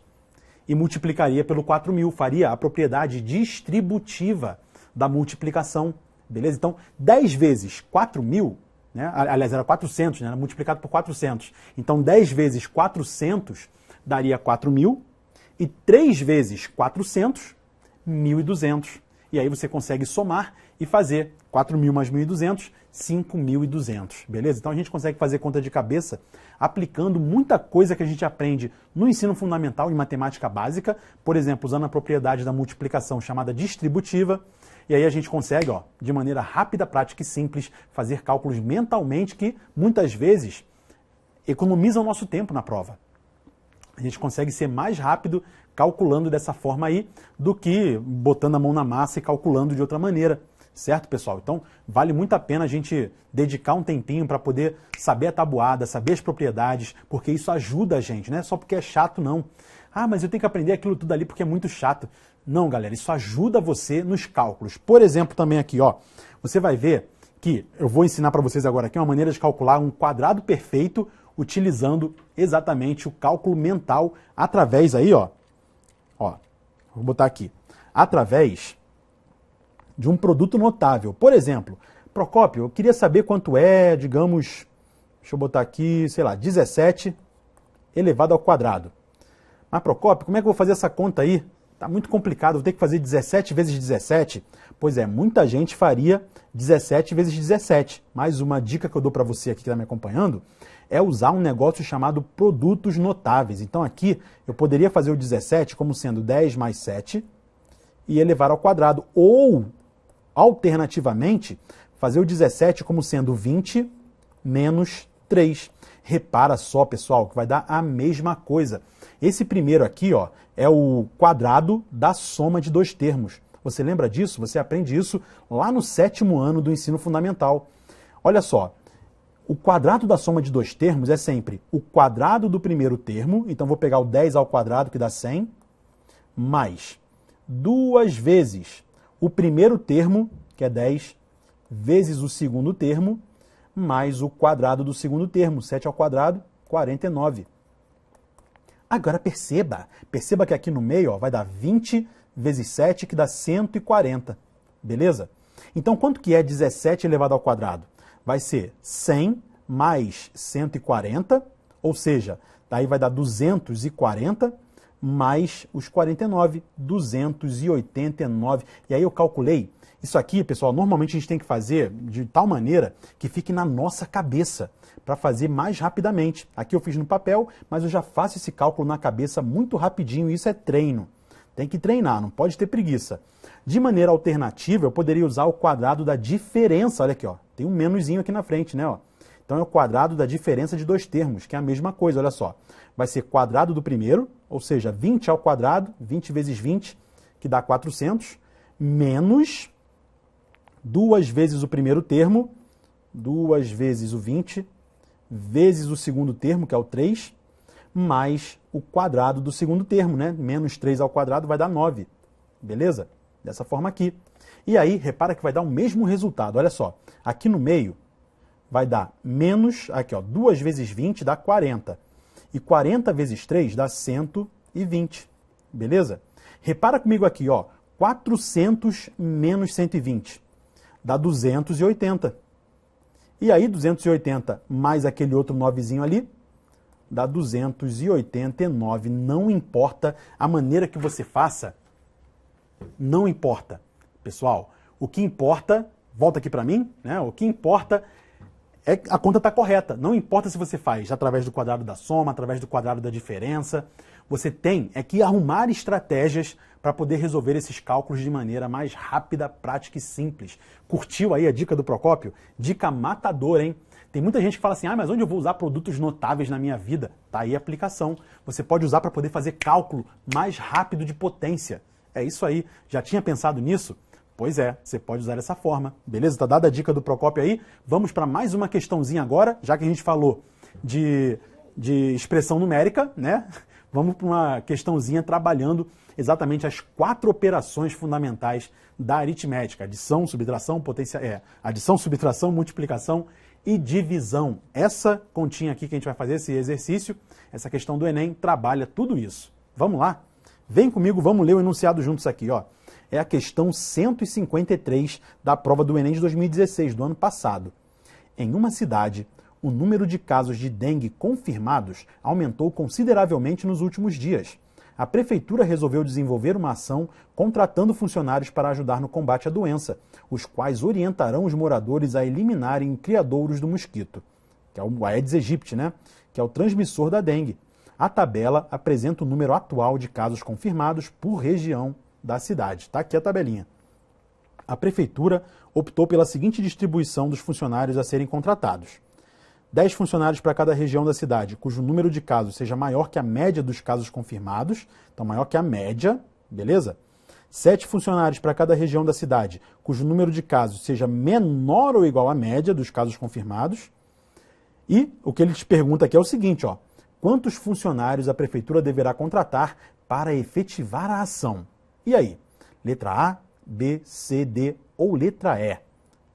e multiplicaria pelo 4.000, faria a propriedade distributiva da multiplicação, beleza? Então, 10 vezes 4.000, né? Aliás, era 400, né? Multiplicado por 400. Então, 10 vezes 400 daria 4.000 e 3 vezes 400, 1.200. E aí você consegue somar e fazer 4.000 mais 1.200, 5.200, beleza? Então a gente consegue fazer conta de cabeça aplicando muita coisa que a gente aprende no ensino fundamental em matemática básica, por exemplo, usando a propriedade da multiplicação chamada distributiva, e aí a gente consegue, ó, de maneira rápida, prática e simples, fazer cálculos mentalmente que muitas vezes economizam nosso tempo na prova. A gente consegue ser mais rápido calculando dessa forma aí do que botando a mão na massa e calculando de outra maneira. Certo, pessoal? Então, vale muito a pena a gente dedicar um tempinho para poder saber a tabuada, saber as propriedades, porque isso ajuda a gente, não é só porque é chato, não. Ah, mas eu tenho que aprender aquilo tudo ali porque é muito chato. Não, galera, isso ajuda você nos cálculos. Por exemplo, também aqui, ó, você vai ver que eu vou ensinar para vocês agora aqui uma maneira de calcular um quadrado perfeito utilizando exatamente o cálculo mental através aí, ó, vou botar aqui, através de um produto notável. Por exemplo, Procópio, eu queria saber quanto é, digamos, deixa eu botar aqui, sei lá, 17 elevado ao quadrado. Mas, Procópio, como é que eu vou fazer essa conta aí? Tá muito complicado, vou ter que fazer 17 vezes 17. Pois é, muita gente faria 17 vezes 17. Mais uma dica que eu dou para você aqui que está me acompanhando é usar um negócio chamado produtos notáveis. Então aqui eu poderia fazer o 17 como sendo 10 mais 7 e elevar ao quadrado. Ou, alternativamente, fazer o 17 como sendo 20 menos 3. Repara só, pessoal, que vai dar a mesma coisa. Esse primeiro aqui, ó, é o quadrado da soma de dois termos. Você lembra disso? Você aprende isso lá no 7º ano do ensino fundamental. Olha só, o quadrado da soma de dois termos é sempre o quadrado do primeiro termo, então vou pegar o 10 ao quadrado, que dá 100, mais 2 vezes o primeiro termo, que é 10, vezes o segundo termo, mais o quadrado do segundo termo, 7 ao quadrado, 49. Agora perceba que aqui no meio, ó, vai dar 20 vezes 7, que dá 140, beleza? Então quanto que é 17 elevado ao quadrado? Vai ser 100 mais 140, ou seja, daí vai dar 240 mais os 49, 289. E aí eu calculei, isso aqui, pessoal, normalmente a gente tem que fazer de tal maneira que fique na nossa cabeça, para fazer mais rapidamente. Aqui eu fiz no papel, mas eu já faço esse cálculo na cabeça muito rapidinho, e isso é treino. Tem que treinar, não pode ter preguiça. De maneira alternativa, eu poderia usar o quadrado da diferença, olha aqui, ó, tem um menuzinho aqui na frente, né, ó. Então é o quadrado da diferença de dois termos, que é a mesma coisa, olha só. Vai ser quadrado do primeiro, ou seja, 20 ao quadrado, 20 vezes 20, que dá 400, menos 2 vezes o primeiro termo, 2 vezes o 20, vezes o segundo termo, que é o 3, mais o quadrado do segundo termo, né? Menos 3 ao quadrado vai dar 9, beleza? Dessa forma aqui. E aí, repara que vai dar o mesmo resultado, olha só. Aqui no meio vai dar menos, aqui ó, 2 vezes 20 dá 40. E 40 vezes 3 dá 120, beleza? Repara comigo aqui, ó, 400 menos 120 dá 280. E aí 280 mais aquele outro 9zinho ali dá 289. Não importa a maneira que você faça, não importa. Pessoal, o que importa, volta aqui para mim, né? O que importa a conta está correta. Não importa se você faz através do quadrado da soma, através do quadrado da diferença. Você tem que arrumar estratégias para poder resolver esses cálculos de maneira mais rápida, prática e simples. Curtiu aí a dica do Procópio? Dica matadora, hein? Tem muita gente que fala assim, mas onde eu vou usar produtos notáveis na minha vida? Tá aí a aplicação. Você pode usar para poder fazer cálculo mais rápido de potência. É isso aí. Já tinha pensado nisso? Pois é, você pode usar dessa forma. Beleza? Tá dada a dica do Procópio aí. Vamos para mais uma questãozinha agora, já que a gente falou de expressão numérica, né? Vamos para uma questãozinha trabalhando exatamente as 4 operações fundamentais da aritmética. Adição, subtração, adição, subtração, multiplicação e divisão. Essa continha aqui que a gente vai fazer, esse exercício, essa questão do Enem, trabalha tudo isso. Vamos lá? Vem comigo, vamos ler o enunciado juntos aqui, ó. É a questão 153 da prova do Enem de 2016, do ano passado. Em uma cidade, o número de casos de dengue confirmados aumentou consideravelmente nos últimos dias. A prefeitura resolveu desenvolver uma ação contratando funcionários para ajudar no combate à doença, os quais orientarão os moradores a eliminarem criadouros do mosquito, que é o Aedes aegypti, né? Que é o transmissor da dengue. A tabela apresenta o número atual de casos confirmados por região da cidade. Está aqui a tabelinha. A prefeitura optou pela seguinte distribuição dos funcionários a serem contratados. 10 funcionários para cada região da cidade, cujo número de casos seja maior que a média dos casos confirmados, então maior que a média, beleza? 7 funcionários para cada região da cidade, cujo número de casos seja menor ou igual à média dos casos confirmados. E o que ele te pergunta aqui é o seguinte, ó, quantos funcionários a prefeitura deverá contratar para efetivar a ação? E aí? Letra A, B, C, D ou letra E?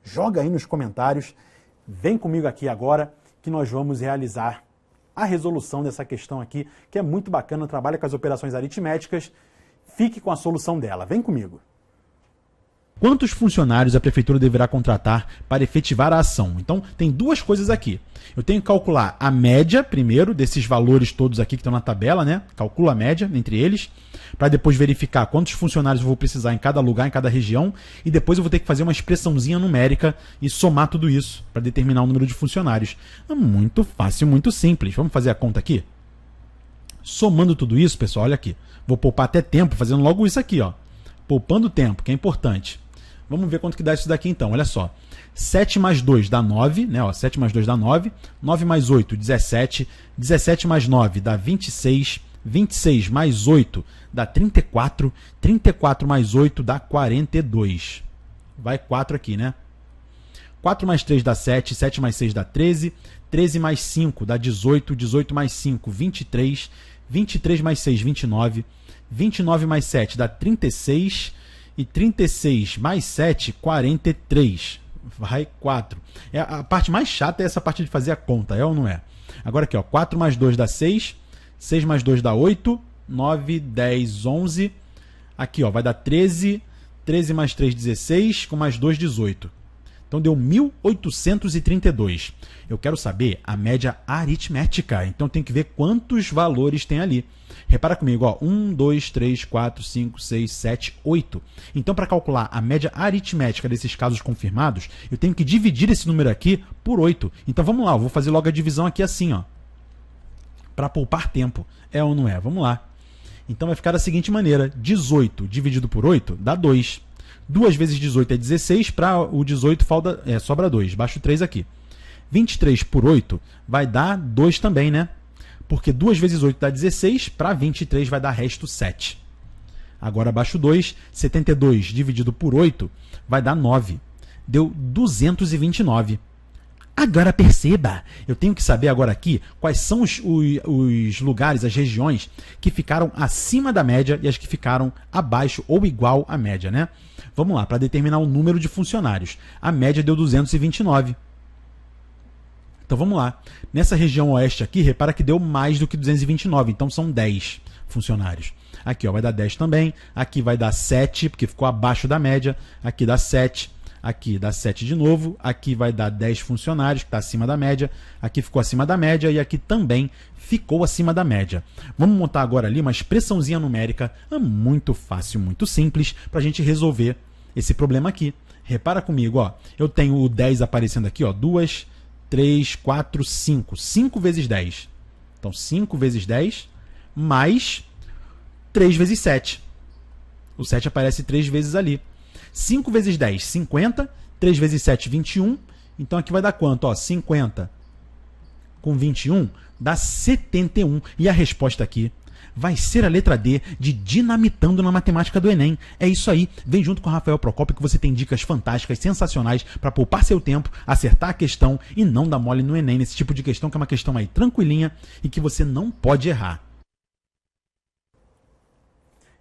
Joga aí nos comentários, vem comigo aqui agora que nós vamos realizar a resolução dessa questão aqui, que é muito bacana, trabalha com as operações aritméticas. Fique com a solução dela, vem comigo. Quantos funcionários a prefeitura deverá contratar para efetivar a ação? Então, tem duas coisas aqui. Eu tenho que calcular a média, primeiro, desses valores todos aqui que estão na tabela, né? Calculo a média entre eles, para depois verificar quantos funcionários eu vou precisar em cada lugar, em cada região, e depois eu vou ter que fazer uma expressãozinha numérica e somar tudo isso para determinar o número de funcionários. É muito fácil, muito simples. Vamos fazer a conta aqui? Somando tudo isso, pessoal, olha aqui. Vou poupar até tempo fazendo logo isso aqui, ó. Poupando tempo, que é importante. Vamos ver quanto que dá isso daqui então, olha só. 7 mais 2 dá 9, né? Ó, 7 mais 2 dá 9, 9 mais 8, 17, 17 mais 9 dá 26, 26 mais 8 dá 34, 34 mais 8 dá 42. Vai 4 aqui, né? 4 mais 3 dá 7, 7 mais 6 dá 13, 13 mais 5 dá 18, 18 mais 5, 23, 23 mais 6, 29, 29 mais 7 dá 36, e 36 mais 7, 43. Vai 4. A parte mais chata é essa parte de fazer a conta, é ou não é? Agora aqui, ó, 4 mais 2 dá 6, 6 mais 2 dá 8, 9, 10, 11. Aqui, ó, vai dar 13, 13 mais 3, 16, com mais 2, 18. Então deu 1.832. Eu quero saber a média aritmética, então tem que ver quantos valores tem ali. Repara comigo, ó, 1, 2, 3, 4, 5, 6, 7, 8. Então, para calcular a média aritmética desses casos confirmados, eu tenho que dividir esse número aqui por 8. Então, vamos lá, eu vou fazer logo a divisão aqui assim, ó, para poupar tempo. É ou não é? Vamos lá. Então, vai ficar da seguinte maneira. 18 dividido por 8 dá 2. 2 vezes 18 é 16, para o 18 sobra 2. Baixo 3 aqui. 23 por 8 vai dar 2 também, né? Porque 2 vezes 8 dá 16, para 23 vai dar resto 7. Agora abaixo 2, 72 dividido por 8 vai dar 9. Deu 229. Agora perceba, eu tenho que saber agora aqui quais são os lugares, as regiões que ficaram acima da média e as que ficaram abaixo ou igual à média, né? Vamos lá, para determinar o número de funcionários. A média deu 229. Então vamos lá. Nessa região oeste aqui, repara que deu mais do que 229, então são 10 funcionários. Aqui ó, vai dar 10 também, aqui vai dar 7, porque ficou abaixo da média, aqui dá 7, aqui dá 7 de novo, aqui vai dar 10 funcionários, que está acima da média, aqui ficou acima da média e aqui também ficou acima da média. Vamos montar agora ali uma expressãozinha numérica muito fácil, muito simples, para a gente resolver esse problema aqui. Repara comigo, ó, eu tenho o 10 aparecendo aqui, ó, 2, 3, 4, 5. 5 vezes 10. Então, 5 vezes 10 mais 3 vezes 7. O 7 aparece 3 vezes ali. 5 vezes 10, 50. 3 vezes 7, 21. Então, aqui vai dar quanto? Ó, 50 com 21 dá 71. E a resposta aqui vai ser a letra D de Dinamitando na Matemática do Enem. É isso aí. Vem junto com o Rafael Procópio que você tem dicas fantásticas, sensacionais para poupar seu tempo, acertar a questão e não dar mole no Enem nesse tipo de questão que é uma questão aí tranquilinha e que você não pode errar.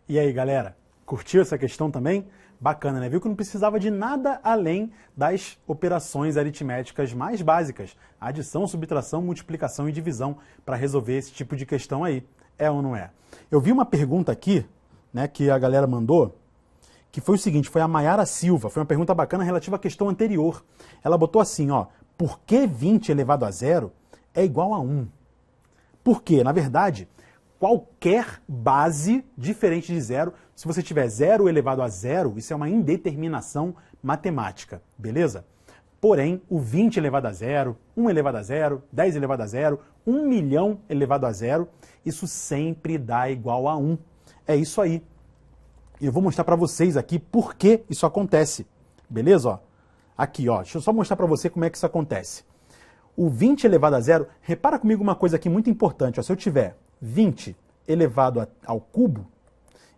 E aí, galera? Curtiu essa questão também? Bacana, né? Viu que não precisava de nada além das operações aritméticas mais básicas. Adição, subtração, multiplicação e divisão para resolver esse tipo de questão aí. É ou não é? Eu vi uma pergunta aqui, né, que a galera mandou, que foi o seguinte, foi a Maiara Silva. Foi uma pergunta bacana relativa à questão anterior. Ela botou assim, ó, por que 20 elevado a zero é igual a 1? Por quê? Na verdade, qualquer base diferente de zero, se você tiver 0 elevado a zero, isso é uma indeterminação matemática, beleza? Porém, o 20 elevado a zero, 1 elevado a zero, 10 elevado a zero, 1 milhão elevado a zero, isso sempre dá igual a 1. É isso aí. E eu vou mostrar para vocês aqui por que isso acontece, beleza? Ó, aqui, ó, deixa eu só mostrar para você como é que isso acontece. O 20 elevado a zero, repara comigo uma coisa aqui muito importante, ó, se eu tiver 20 elevado ao cubo,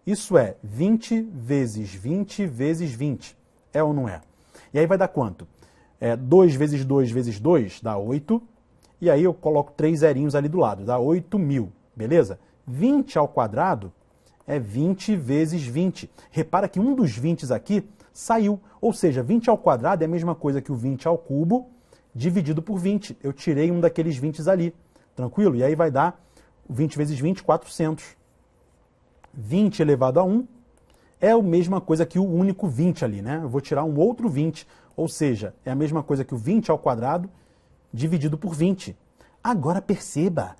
isso é 20 vezes 20 vezes 20. É ou não é? E aí vai dar quanto? 2 vezes 2 vezes 2 dá 8. E aí eu coloco 3 zerinhos ali do lado, dá 8.000. Beleza? 20 ao quadrado é 20 vezes 20. Repara que um dos 20 aqui saiu. Ou seja, 20 ao quadrado é a mesma coisa que o 20 ao cubo dividido por 20. Eu tirei um daqueles 20 ali. Tranquilo? E aí vai dar 20 vezes 20, 400. 20 elevado a 1 é a mesma coisa que o único 20 ali, né? Eu vou tirar um outro 20, ou seja, é a mesma coisa que o 20 ao quadrado dividido por 20. Agora perceba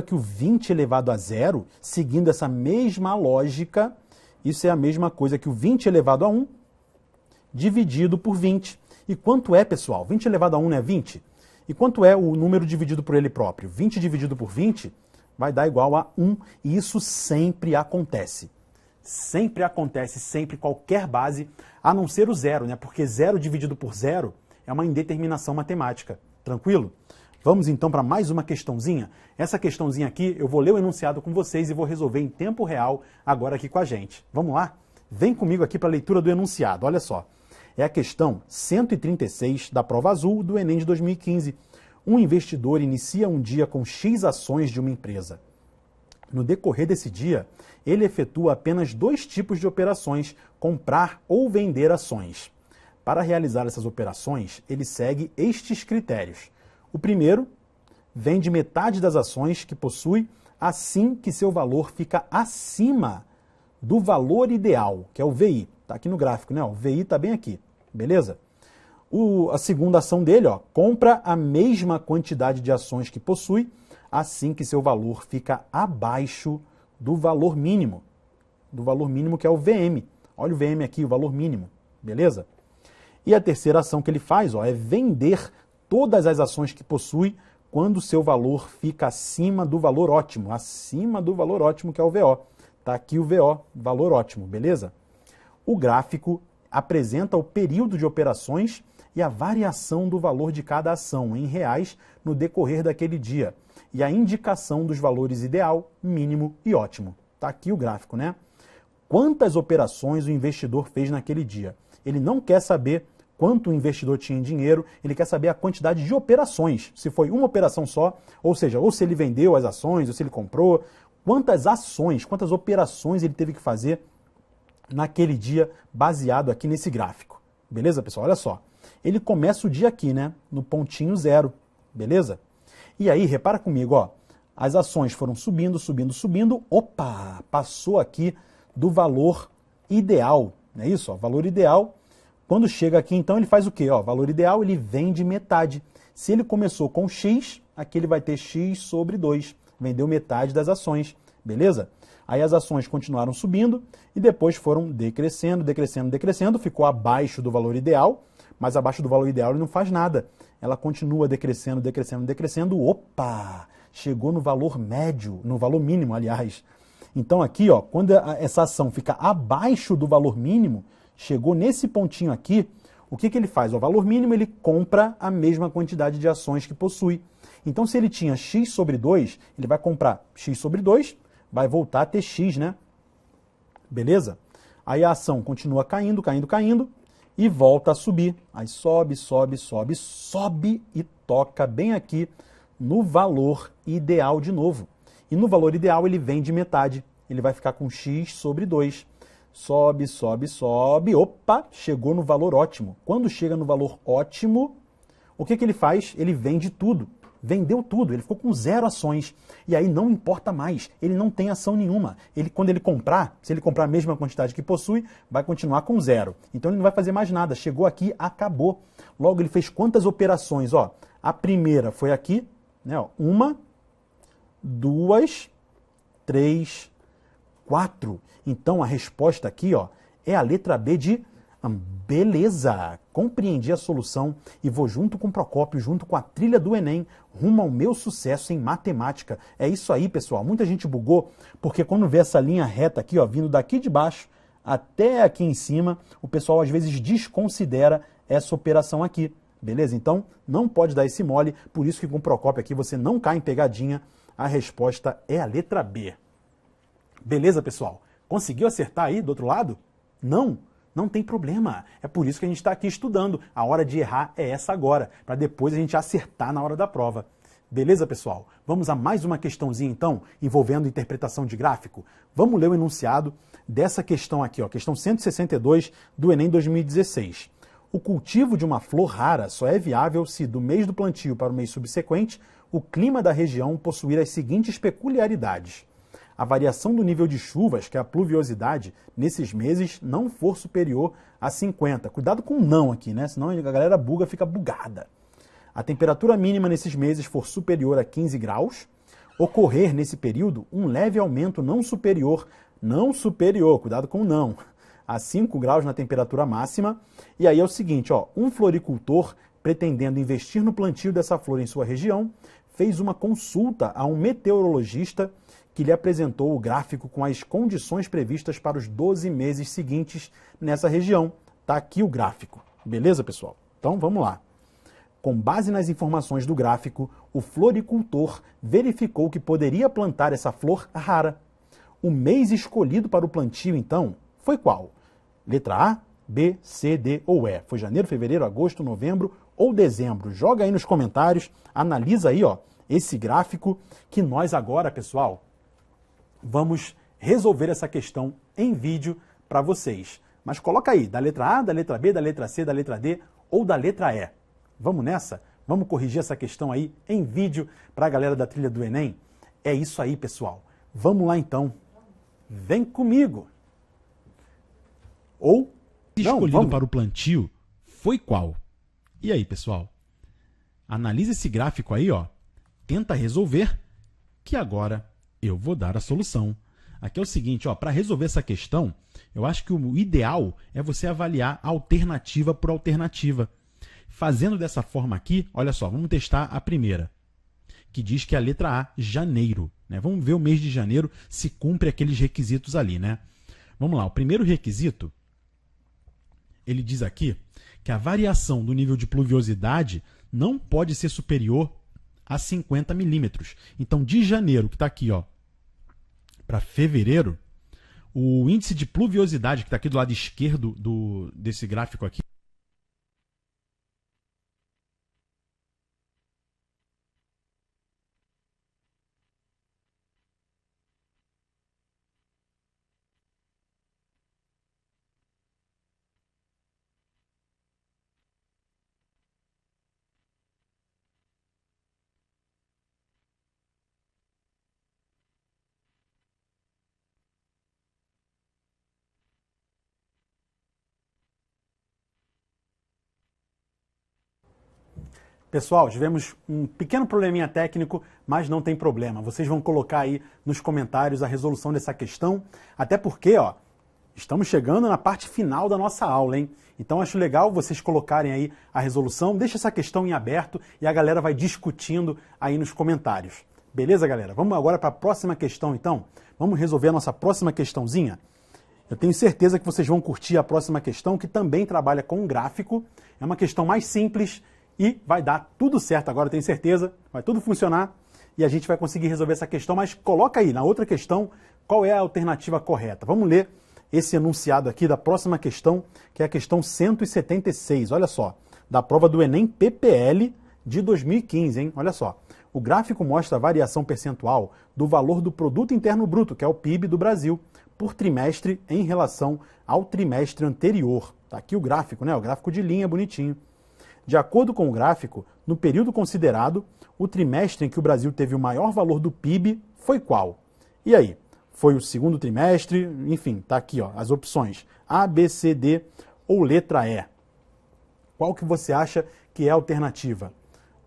que o 20 elevado a zero, seguindo essa mesma lógica, isso é a mesma coisa que o 20 elevado a 1 dividido por 20. E quanto é, pessoal? 20 elevado a 1 não é 20? E quanto é o número dividido por ele próprio? 20 dividido por 20 vai dar igual a 1, e isso sempre acontece. Sempre acontece, sempre, qualquer base, a não ser o zero, né? Porque zero dividido por zero é uma indeterminação matemática. Tranquilo? Vamos então para mais uma questãozinha. Essa questãozinha aqui, eu vou ler o enunciado com vocês e vou resolver em tempo real agora aqui com a gente. Vamos lá? Vem comigo aqui para a leitura do enunciado, olha só. É a questão 136 da prova azul do Enem de 2015. Um investidor inicia um dia com X ações de uma empresa. No decorrer desse dia, ele efetua apenas 2 tipos de operações, comprar ou vender ações. Para realizar essas operações, ele segue estes critérios. O primeiro, vende metade das ações que possui assim que seu valor fica acima do valor ideal, que é o VI. Está aqui no gráfico, né? O VI está bem aqui, beleza? A segunda ação dele, ó, compra a mesma quantidade de ações que possui, assim que seu valor fica abaixo do valor mínimo que é o VM. Olha o VM aqui, o valor mínimo, beleza? E a terceira ação que ele faz, ó, é vender todas as ações que possui quando seu valor fica acima do valor ótimo que é o VO. Tá aqui o VO, valor ótimo, beleza? O gráfico apresenta o período de operações e a variação do valor de cada ação em reais no decorrer daquele dia, e a indicação dos valores ideal, mínimo e ótimo. Está aqui o gráfico, né? Quantas operações o investidor fez naquele dia? Ele não quer saber quanto o investidor tinha em dinheiro, ele quer saber a quantidade de operações, se foi uma operação só, ou seja, ou se ele vendeu as ações, ou se ele comprou, quantas ações, quantas operações ele teve que fazer naquele dia, baseado aqui nesse gráfico. Beleza, pessoal? Olha só. Ele começa o dia aqui, né? No pontinho 0, beleza? E aí, repara comigo, ó. As ações foram subindo, subindo, subindo. Opa! Passou aqui do valor ideal, não é isso? Ó, valor ideal. Quando chega aqui, então, ele faz o quê? Ó, valor ideal, ele vende metade. Se ele começou com X, aqui ele vai ter X sobre 2. Vendeu metade das ações, beleza? Aí as ações continuaram subindo e depois foram decrescendo, decrescendo, decrescendo. Ficou abaixo do valor ideal, mas abaixo do valor ideal ele não faz nada. ela continua decrescendo, decrescendo, decrescendo. Opa! Chegou no valor médio, no valor mínimo, aliás. Então aqui, ó, quando essa ação fica abaixo do valor mínimo, chegou nesse pontinho aqui, o que ele faz? O valor mínimo, ele compra a mesma quantidade de ações que possui. Então, se ele tinha x sobre 2, ele vai comprar x sobre 2, vai voltar a ter x, né? Beleza? Aí a ação continua caindo, caindo, caindo e volta a subir. Aí sobe, sobe, sobe, sobe e toca bem aqui no valor ideal de novo. E no valor ideal ele vem de metade. Ele vai ficar com x sobre 2. Sobe, sobe, sobe. Opa, chegou no valor ótimo. Quando chega no valor ótimo, o que ele faz? Ele vende tudo. Vendeu tudo, ele ficou com 0 ações. E aí não importa mais, ele não tem ação nenhuma. Quando ele comprar, se ele comprar a mesma quantidade que possui, vai continuar com 0. Então ele não vai fazer mais nada. Chegou aqui, acabou. Logo ele fez quantas operações? Ó, a primeira foi aqui, né? Ó, 1, 2, 3, 4. Então a resposta aqui, ó, é a letra B de beleza. Compreendi a solução e vou junto com o Procópio, junto com a trilha do Enem, rumo ao meu sucesso em matemática. É isso aí, pessoal. Muita gente bugou, porque quando vê essa linha reta aqui, ó, vindo daqui de baixo até aqui em cima, o pessoal às vezes desconsidera essa operação aqui. Beleza? Então, não pode dar esse mole, por isso que com o Procópio aqui você não cai em pegadinha. A resposta é a letra B. Beleza, pessoal? Conseguiu acertar aí do outro lado? Não? Não tem problema. É por isso que a gente está aqui estudando. A hora de errar é essa agora, para depois a gente acertar na hora da prova. Beleza, pessoal? Vamos a mais uma questãozinha, então, envolvendo interpretação de gráfico? Vamos ler o enunciado dessa questão aqui, ó, questão 162 do Enem 2016. O cultivo de uma flor rara só é viável se, do mês do plantio para o mês subsequente, o clima da região possuir as seguintes peculiaridades. A variação do nível de chuvas, que é a pluviosidade, nesses meses não for superior a 50. Cuidado com o não aqui, né? Senão a galera buga, fica bugada. A temperatura mínima nesses meses for superior a 15 graus. Ocorrer nesse período um leve aumento não superior, cuidado com o não, a 5 graus na temperatura máxima. E aí é o seguinte, ó, um floricultor, pretendendo investir no plantio dessa flor em sua região, fez uma consulta a um meteorologista que lhe apresentou o gráfico com as condições previstas para os 12 meses seguintes nessa região. Tá aqui o gráfico. Beleza, pessoal? Então, vamos lá. Com base nas informações do gráfico, o floricultor verificou que poderia plantar essa flor rara. O mês escolhido para o plantio, então, foi qual? Letra A, B, C, D ou E? Foi janeiro, fevereiro, agosto, novembro ou dezembro? Joga aí nos comentários, analisa aí, ó, esse gráfico que nós agora, pessoal, vamos resolver essa questão em vídeo para vocês. Mas coloca aí, da letra A, da letra B, da letra C, da letra D ou da letra E. Vamos nessa? Vamos corrigir essa questão aí em vídeo para a galera da trilha do Enem? É isso aí, pessoal. Vamos lá então. Vem comigo. Ou escolhido para o plantio foi qual? E aí, pessoal? Analisa esse gráfico aí, ó. Tenta resolver, que agora eu vou dar a solução. Aqui é o seguinte, ó, para resolver essa questão, eu acho que o ideal é você avaliar alternativa por alternativa. Fazendo dessa forma aqui, olha só, vamos testar a primeira, que diz que é a letra A, janeiro, né? Vamos ver o mês de janeiro se cumpre aqueles requisitos ali, né? Vamos lá, o primeiro requisito, ele diz aqui que a variação do nível de pluviosidade não pode ser superior a 50 milímetros. Então, de janeiro, que está aqui, ó, para fevereiro, o índice de pluviosidade, que está aqui do lado esquerdo desse gráfico aqui, Pessoal, tivemos um pequeno probleminha técnico, mas não tem problema. Vocês vão colocar aí nos comentários a resolução dessa questão, até porque, ó, estamos chegando na parte final da nossa aula, hein? Então acho legal vocês colocarem aí a resolução, deixa essa questão em aberto e a galera vai discutindo aí nos comentários. Beleza, galera? Vamos agora para a próxima questão, então? Vamos resolver a nossa próxima questãozinha? Eu tenho certeza que vocês vão curtir a próxima questão, que também trabalha com gráfico. É uma questão mais simples e vai dar tudo certo agora, tenho certeza. Vai tudo funcionar e a gente vai conseguir resolver essa questão, mas coloca aí, na outra questão, qual é a alternativa correta. Vamos ler esse enunciado aqui da próxima questão, que é a questão 176, olha só, da prova do Enem PPL de 2015, hein? Olha só. O gráfico mostra a variação percentual do valor do Produto Interno Bruto, que é o PIB do Brasil, por trimestre em relação ao trimestre anterior. Tá aqui o gráfico, né? O gráfico de linha bonitinho. De acordo com o gráfico, no período considerado, o trimestre em que o Brasil teve o maior valor do PIB foi qual? E aí? Foi o segundo trimestre? Enfim, tá aqui, ó, as opções A, B, C, D ou letra E. Qual que você acha que é a alternativa?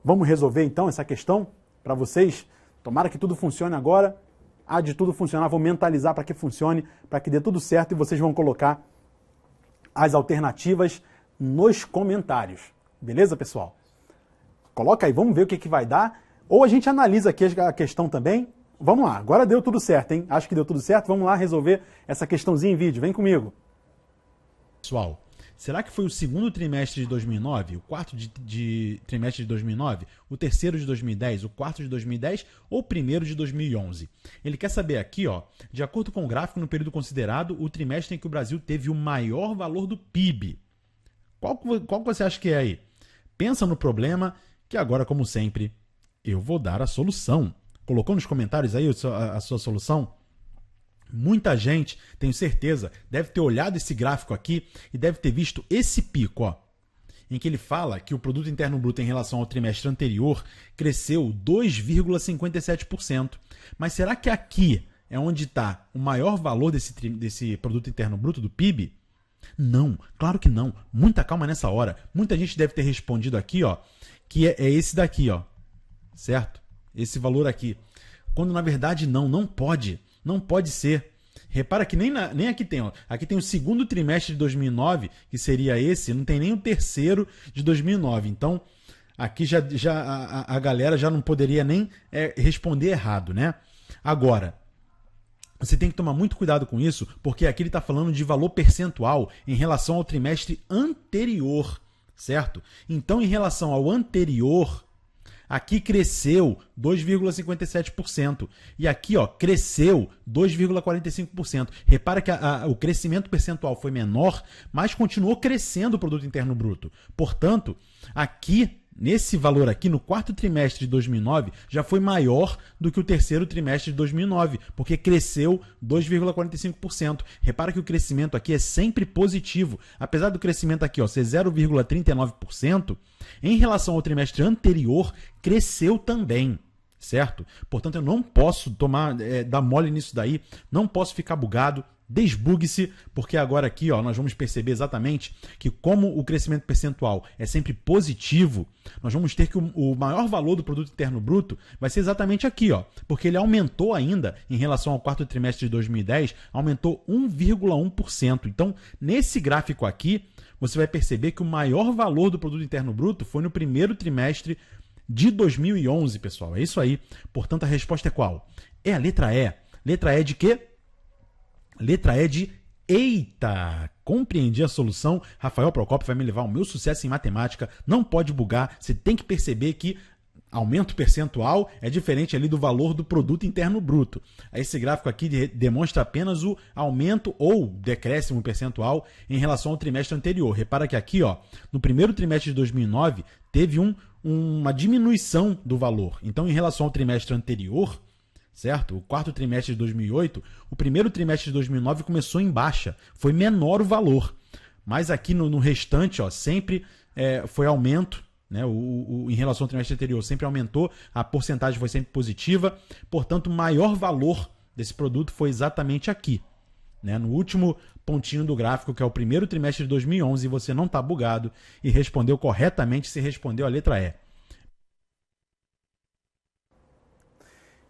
Vamos resolver então essa questão para vocês? Tomara que tudo funcione agora. Há de tudo funcionar, vou mentalizar para que funcione, para que dê tudo certo e vocês vão colocar as alternativas nos comentários. Beleza, pessoal? Coloca aí, vamos ver o que vai dar. Ou a gente analisa aqui a questão também. Vamos lá, agora deu tudo certo, hein? Acho que deu tudo certo. Vamos lá resolver essa questãozinha em vídeo. Vem comigo. Pessoal, será que foi o segundo trimestre de 2009, o quarto trimestre de 2009, o terceiro de 2010, o quarto de 2010 ou o primeiro de 2011? Ele quer saber aqui, ó, de acordo com o gráfico, no período considerado, o trimestre em que o Brasil teve o maior valor do PIB. Qual que você acha que é aí? Pensa no problema, que agora, como sempre, eu vou dar a solução. Colocou nos comentários aí a sua solução? Muita gente, tenho certeza, deve ter olhado esse gráfico aqui e deve ter visto esse pico, ó, em que ele fala que o Produto Interno Bruto em relação ao trimestre anterior cresceu 2,57%. Mas será que aqui é onde está o maior valor desse Produto Interno Bruto, do PIB? Não, claro que não. Muita calma nessa hora. Muita gente deve ter respondido aqui, ó, que é esse daqui, ó, certo? Esse valor aqui. Quando na verdade não pode. Não pode ser. Repara que nem aqui tem, ó. Aqui tem o segundo trimestre de 2009, que seria esse, não tem nem o terceiro de 2009. Então, aqui a galera já não poderia nem responder errado, né? Agora, você tem que tomar muito cuidado com isso, porque aqui ele está falando de valor percentual em relação ao trimestre anterior, certo? Então, em relação ao anterior, aqui cresceu 2,57%. E aqui, ó, cresceu 2,45%. Repara que o crescimento percentual foi menor, mas continuou crescendo o Produto Interno Bruto. Portanto, aqui, nesse valor aqui, no quarto trimestre de 2009, já foi maior do que o terceiro trimestre de 2009, porque cresceu 2,45%. Repara que o crescimento aqui é sempre positivo. Apesar do crescimento aqui, ó, ser 0,39%, em relação ao trimestre anterior, cresceu também, certo? Portanto, eu não posso dar mole nisso daí, não posso ficar bugado. Desbugue-se, porque agora aqui, ó, nós vamos perceber exatamente que como o crescimento percentual é sempre positivo, nós vamos ter que o maior valor do Produto Interno Bruto vai ser exatamente aqui, ó, porque ele aumentou ainda em relação ao quarto trimestre de 2010, aumentou 1,1%. Então, nesse gráfico aqui, você vai perceber que o maior valor do Produto Interno Bruto foi no primeiro trimestre de 2011, pessoal. É isso aí. Portanto, a resposta é qual? É a letra E. Letra E de quê? Letra E de eita! Compreendi a solução. Rafael Procópio vai me levar ao meu sucesso em matemática. Não pode bugar. Você tem que perceber que aumento percentual é diferente ali do valor do Produto Interno Bruto. Esse gráfico aqui demonstra apenas o aumento ou decréscimo percentual em relação ao trimestre anterior. Repara que aqui, ó, no primeiro trimestre de 2009, teve uma diminuição do valor. Então, em relação ao trimestre anterior, certo? O quarto trimestre de 2008, o primeiro trimestre de 2009 começou em baixa, foi menor o valor. Mas aqui no restante, ó, sempre foi aumento, né? Em relação ao trimestre anterior, sempre aumentou, a porcentagem foi sempre positiva, portanto, o maior valor desse produto foi exatamente aqui, né? No último pontinho do gráfico, que é o primeiro trimestre de 2011, você não está bugado e respondeu corretamente, se respondeu a letra E.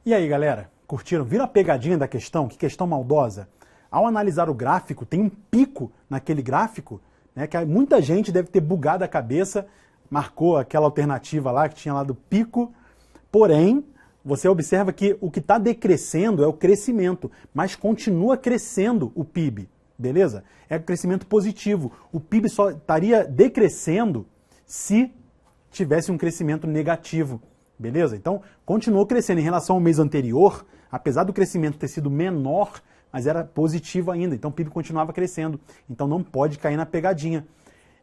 E aí, galera? Curtiram? Viram a pegadinha da questão? Que questão maldosa? Ao analisar o gráfico, tem um pico naquele gráfico, né, que muita gente deve ter bugado a cabeça, marcou aquela alternativa lá que tinha lá do pico, porém, você observa que o que está decrescendo é o crescimento, mas continua crescendo o PIB, beleza? É um crescimento positivo. O PIB só estaria decrescendo se tivesse um crescimento negativo, beleza? Então, continuou crescendo em relação ao mês anterior, apesar do crescimento ter sido menor, mas era positivo ainda, então o PIB continuava crescendo. Então não pode cair na pegadinha.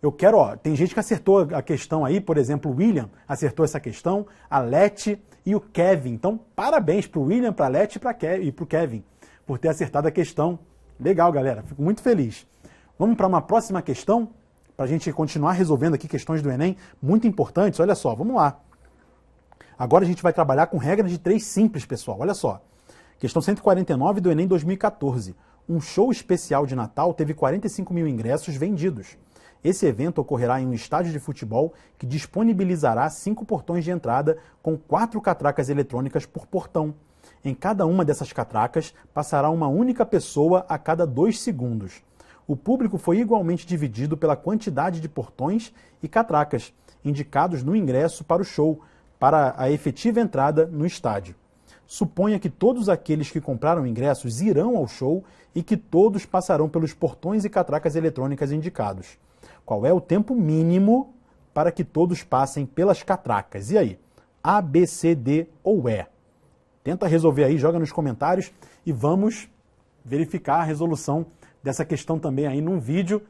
Eu quero, ó, tem gente que acertou a questão aí, por exemplo, o William acertou essa questão, a Leti e o Kevin. Então, parabéns para o William, para a Leti e para o Kevin por ter acertado a questão. Legal, galera, fico muito feliz. Vamos para uma próxima questão, para a gente continuar resolvendo aqui questões do Enem, muito importantes. Olha só, vamos lá. Agora a gente vai trabalhar com regra de 3 simples, pessoal. Olha só. Questão 149 do Enem 2014. Um show especial de Natal teve 45 mil ingressos vendidos. Esse evento ocorrerá em um estádio de futebol que disponibilizará 5 portões de entrada com 4 catracas eletrônicas por portão. Em cada uma dessas catracas passará uma única pessoa a cada 2 segundos. O público foi igualmente dividido pela quantidade de portões e catracas indicados no ingresso para o show, para a efetiva entrada no estádio. Suponha que todos aqueles que compraram ingressos irão ao show e que todos passarão pelos portões e catracas eletrônicas indicados. Qual é o tempo mínimo para que todos passem pelas catracas? E aí? A, B, C, D ou E? Tenta resolver aí, joga nos comentários e vamos verificar a resolução dessa questão também aí num vídeo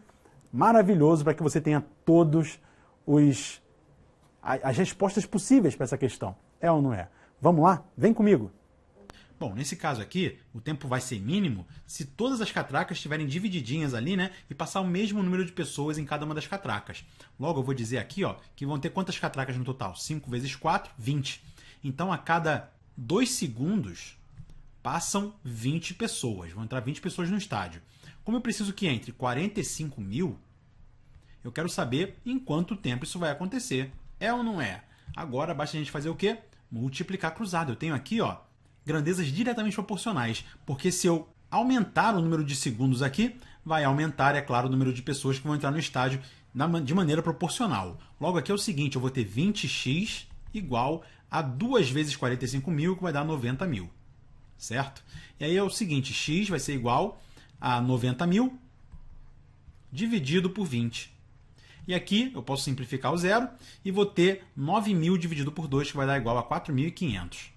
maravilhoso para que você tenha todos as respostas possíveis para essa questão. É ou não é? Vamos lá? Vem comigo. Bom, nesse caso aqui, o tempo vai ser mínimo se todas as catracas estiverem divididinhas ali, né? E passar o mesmo número de pessoas em cada uma das catracas. Logo, eu vou dizer aqui, ó, que vão ter quantas catracas no total? 5 vezes 4, 20. Então, a cada 2 segundos, passam 20 pessoas. Vão entrar 20 pessoas no estádio. Como eu preciso que entre 45 mil, eu quero saber em quanto tempo isso vai acontecer. É ou não é? Agora, basta a gente fazer o quê? Multiplicar cruzado. Eu tenho aqui, ó, grandezas diretamente proporcionais, porque se eu aumentar o número de segundos aqui, vai aumentar, é claro, o número de pessoas que vão entrar no estádio de maneira proporcional. Logo aqui é o seguinte, eu vou ter 20x igual a 2 vezes 45 mil, que vai dar 90 mil, certo? E aí é o seguinte, x vai ser igual a 90 mil dividido por 20. E aqui eu posso simplificar o zero e vou ter 9.000 dividido por 2, que vai dar igual a 4.500.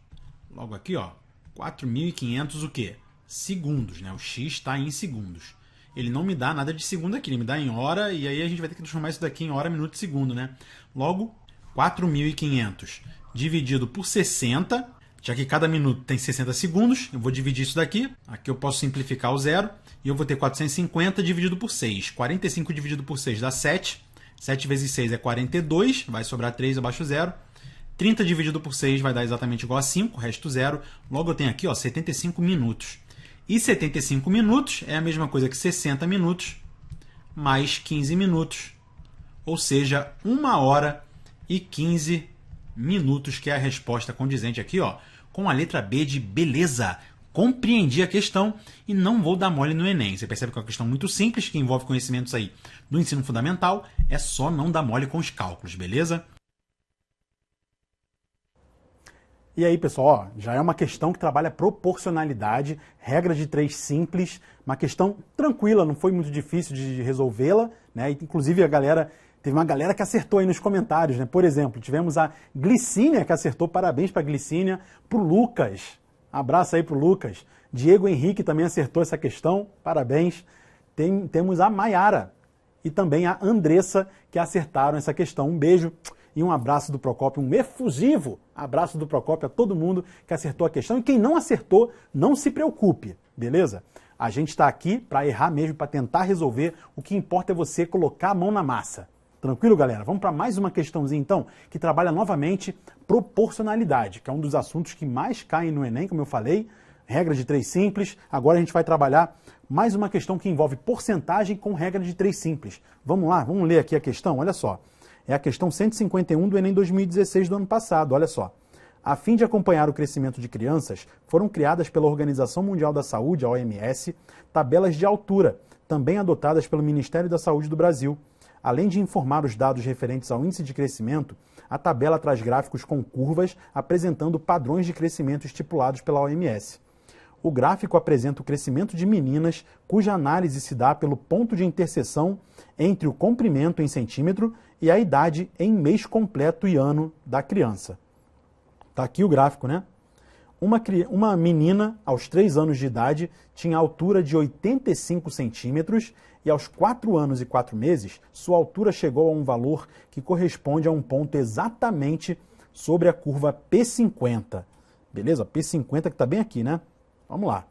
Logo aqui, ó, 4.500 o quê? Segundos, né? O x está em segundos. Ele não me dá nada de segundo aqui, ele me dá em hora, e aí a gente vai ter que transformar isso daqui em hora, minuto e segundo, né? Logo, 4.500 dividido por 60, já que cada minuto tem 60 segundos, eu vou dividir isso daqui. Aqui eu posso simplificar o zero, e eu vou ter 450 dividido por 6. 45 dividido por 6 dá 7. 7 vezes 6 é 42, vai sobrar 3 abaixo zero. 30 dividido por 6 vai dar exatamente igual a 5, resto zero. Logo eu tenho aqui, ó, 75 minutos. E 75 minutos é a mesma coisa que 60 minutos mais 15 minutos. Ou seja, 1 hora e 15 minutos, que é a resposta condizente aqui, ó, com a letra B de beleza. Compreendi a questão e não vou dar mole no Enem. Você percebe que é uma questão muito simples, que envolve conhecimentos aí do ensino fundamental. É só não dar mole com os cálculos, beleza? E aí, pessoal, ó, já é uma questão que trabalha proporcionalidade, regra de 3 simples, uma questão tranquila, não foi muito difícil de resolvê-la, né? Inclusive teve uma galera que acertou aí nos comentários, né? Por exemplo, tivemos a Glicínia que acertou, parabéns para a Glicínia, pro Lucas. Abraço aí pro Lucas. Diego Henrique também acertou essa questão, parabéns. Temos a Maiara e também a Andressa que acertaram essa questão. Um beijo e um abraço do Procópio, um efusivo abraço do Procópio a todo mundo que acertou a questão. E quem não acertou, não se preocupe, beleza? A gente está aqui para errar mesmo, para tentar resolver. O que importa é você colocar a mão na massa. Tranquilo, galera? Vamos para mais uma questãozinha, então, que trabalha novamente proporcionalidade, que é um dos assuntos que mais caem no Enem, como eu falei. Regra de 3 simples. Agora a gente vai trabalhar mais uma questão que envolve porcentagem com regra de 3 simples. Vamos lá, vamos ler aqui a questão, olha só. É a questão 151 do Enem 2016 do ano passado, olha só. A fim de acompanhar o crescimento de crianças, foram criadas pela Organização Mundial da Saúde, a OMS, tabelas de altura, também adotadas pelo Ministério da Saúde do Brasil. Além de informar os dados referentes ao índice de crescimento, a tabela traz gráficos com curvas apresentando padrões de crescimento estipulados pela OMS. O gráfico apresenta o crescimento de meninas, cuja análise se dá pelo ponto de interseção entre o comprimento em centímetro e a idade em mês completo e ano da criança. Está aqui o gráfico, né? Uma menina, aos 3 anos de idade, tinha altura de 85 centímetros e aos 4 anos e 4 meses, sua altura chegou a um valor que corresponde a um ponto exatamente sobre a curva P50. Beleza? P50 que está bem aqui, né? Vamos lá.